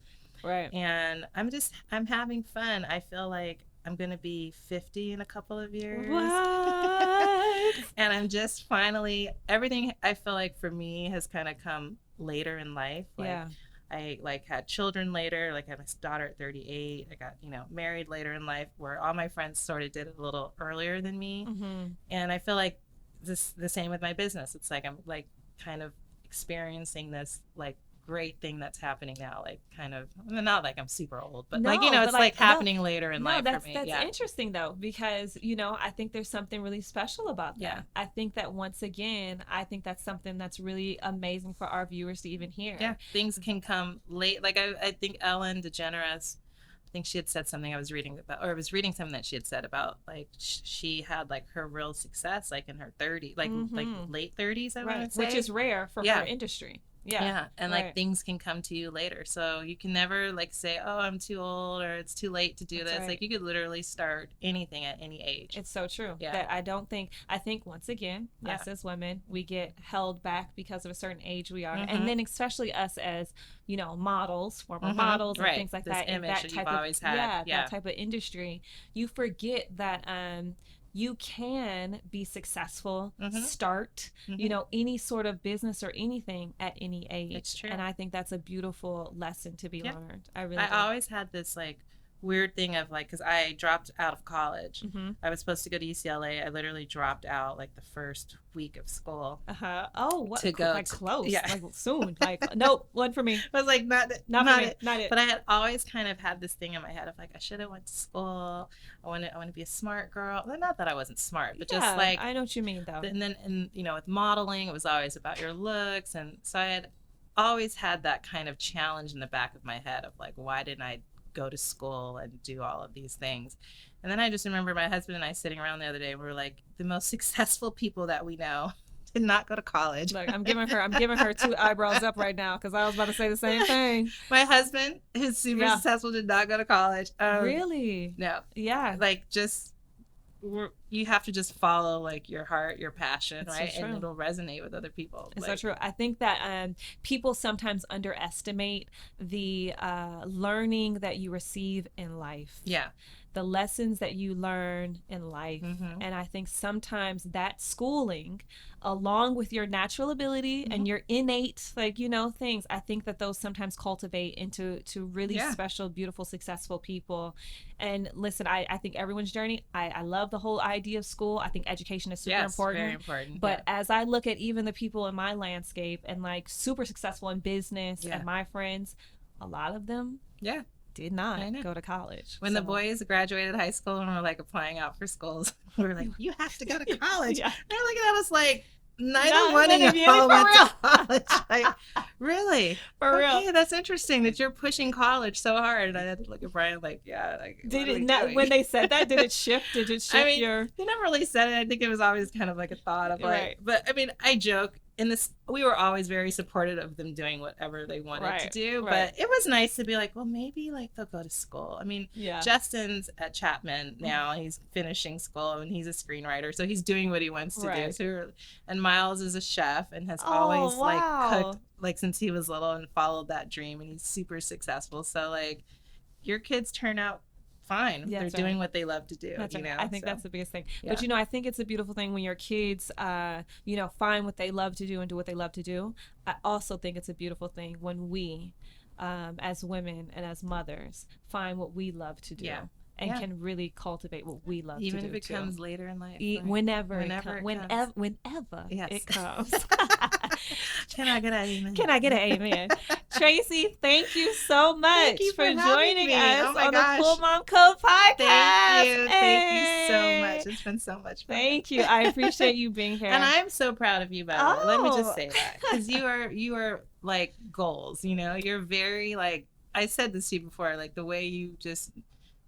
right. And I'm having fun. I feel like I'm going to be 50 in a couple of years. What? And I'm just finally, everything I feel like for me has kind of come later in life. Like, I like had children later, like I had my daughter at 38. I got, married later in life, where all my friends sort of did it a little earlier than me. And I feel like the same with my business. It's like, I'm like kind of experiencing this like great thing that's happening now, like kind of, not like I'm super old, but it's like happening later in life for me. That's interesting though, because I think there's something really special about that. I think that once again, I think that's something that's really amazing for our viewers to even hear. Things can come late. Like I think Ellen DeGeneres, I think she had said something I was reading about, or I was reading something that she had said about, like, she had like her real success like in her 30s, like late 30s, I want to say, which is rare for her industry. And like things can come to you later, so you can never like say, oh, I'm too old or it's too late to do this. Like, you could literally start anything at any age. It's so true. That I think once again, us as women, we get held back because of a certain age we are, and then especially us as models, former models, and things like this that. Image that you've always had. That type of industry, you forget that you can be successful, start, any sort of business or anything at any age. It's true. And I think that's a beautiful lesson to be learned. I always had this like weird thing of like, because I dropped out of college. I was supposed to go to UCLA. I literally dropped out like the first week of school. Oh, what? To go like close? Like soon? Like nope, one for me. I was like, not it. But I had always kind of had this thing in my head of like, I should have went to school. I want to be a smart girl. Well, not that I wasn't smart, but just like, I know what you mean though. And then with modeling, it was always about your looks, and so I had always had that kind of challenge in the back of my head of like, why didn't I go to school and do all of these things? And then I just remember my husband and I sitting around the other day, and we were like, the most successful people that we know did not go to college. Look, I'm giving her two eyebrows up right now, because I was about to say the same thing. My husband, who's super successful, did not go to college. Really? No. Yeah. Like, just you have to just follow like your heart, your passion, right? So and it'll resonate with other people. It's so true. I think that people sometimes underestimate the learning that you receive in life. The lessons that you learn in life. And I think sometimes that schooling, along with your natural ability and your innate things, I think that those sometimes cultivate into really special, beautiful, successful people. And listen, I think everyone's journey, I love the whole idea of school. I think education is super important. Very important. But as I look at even the people in my landscape and like super successful in business and my friends, a lot of them did not go to college. When the boys graduated high school and were like applying out for schools, we were like, you have to go to college. They're looking at us like, neither one of you went to college. Like, Really? For Okay, real. that's interesting that you're pushing college so hard. And I had to look at Brian like, yeah, like, what Did are we it not, doing? when they said that, did it shift? Did it shift I mean, your... they never really said it. I think it was always kind of like a thought of like, Right. but I mean, I joke in this, we were always very supportive of them doing whatever they wanted to Right, do, right. but it was nice to be like, well, maybe like they'll go to school. I mean, Yeah. Justin's at Chapman now. He's finishing school and he's a screenwriter, so he's doing what he wants to do. So, and Miles is a chef and has always wow. like cooked like since he was little and followed that dream, and he's super successful. So like, your kids turn out fine. Yeah, They're that's doing right. what they love to do. That's you right. know, I think so, that's the biggest thing. yeah. But, you know, I think it's a beautiful thing when your kids, you know, find what they love to do and do what they love to do. I also think it's a beautiful thing when we, as women and as mothers, find what we love to do. Yeah. And Yeah. can really cultivate what we love even to do. if it too. comes later in life. Whenever it Whenever comes. it comes. Whenever Yes. it comes. Can I get an amen? Can I get an amen? Tracy, thank you so much you for having joining me. us Oh my on gosh. the Cool Mom Code podcast. Thank you. Thank you so Hey. much. It's been so much fun. Thank you. I appreciate you being here. And I'm so proud of you, by the way. Let me Oh. just say that. Because you are like goals, you know? You're very like, I said this to you before, like the way you just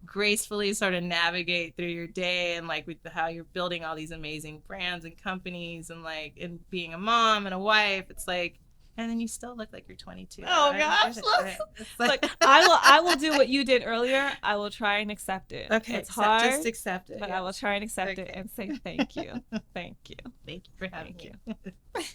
gracefully sort of navigate through your day, and like with how you're building all these amazing brands and companies, and like and being a mom and a wife, it's like, and then you still look like you're 22. Oh, gosh, look, I will do what you did earlier. I will try and accept it. Okay, It's hard, just accept it. but yeah. I will try and accept it Okay. and say thank you. Thank you. Thank you for having Thank me.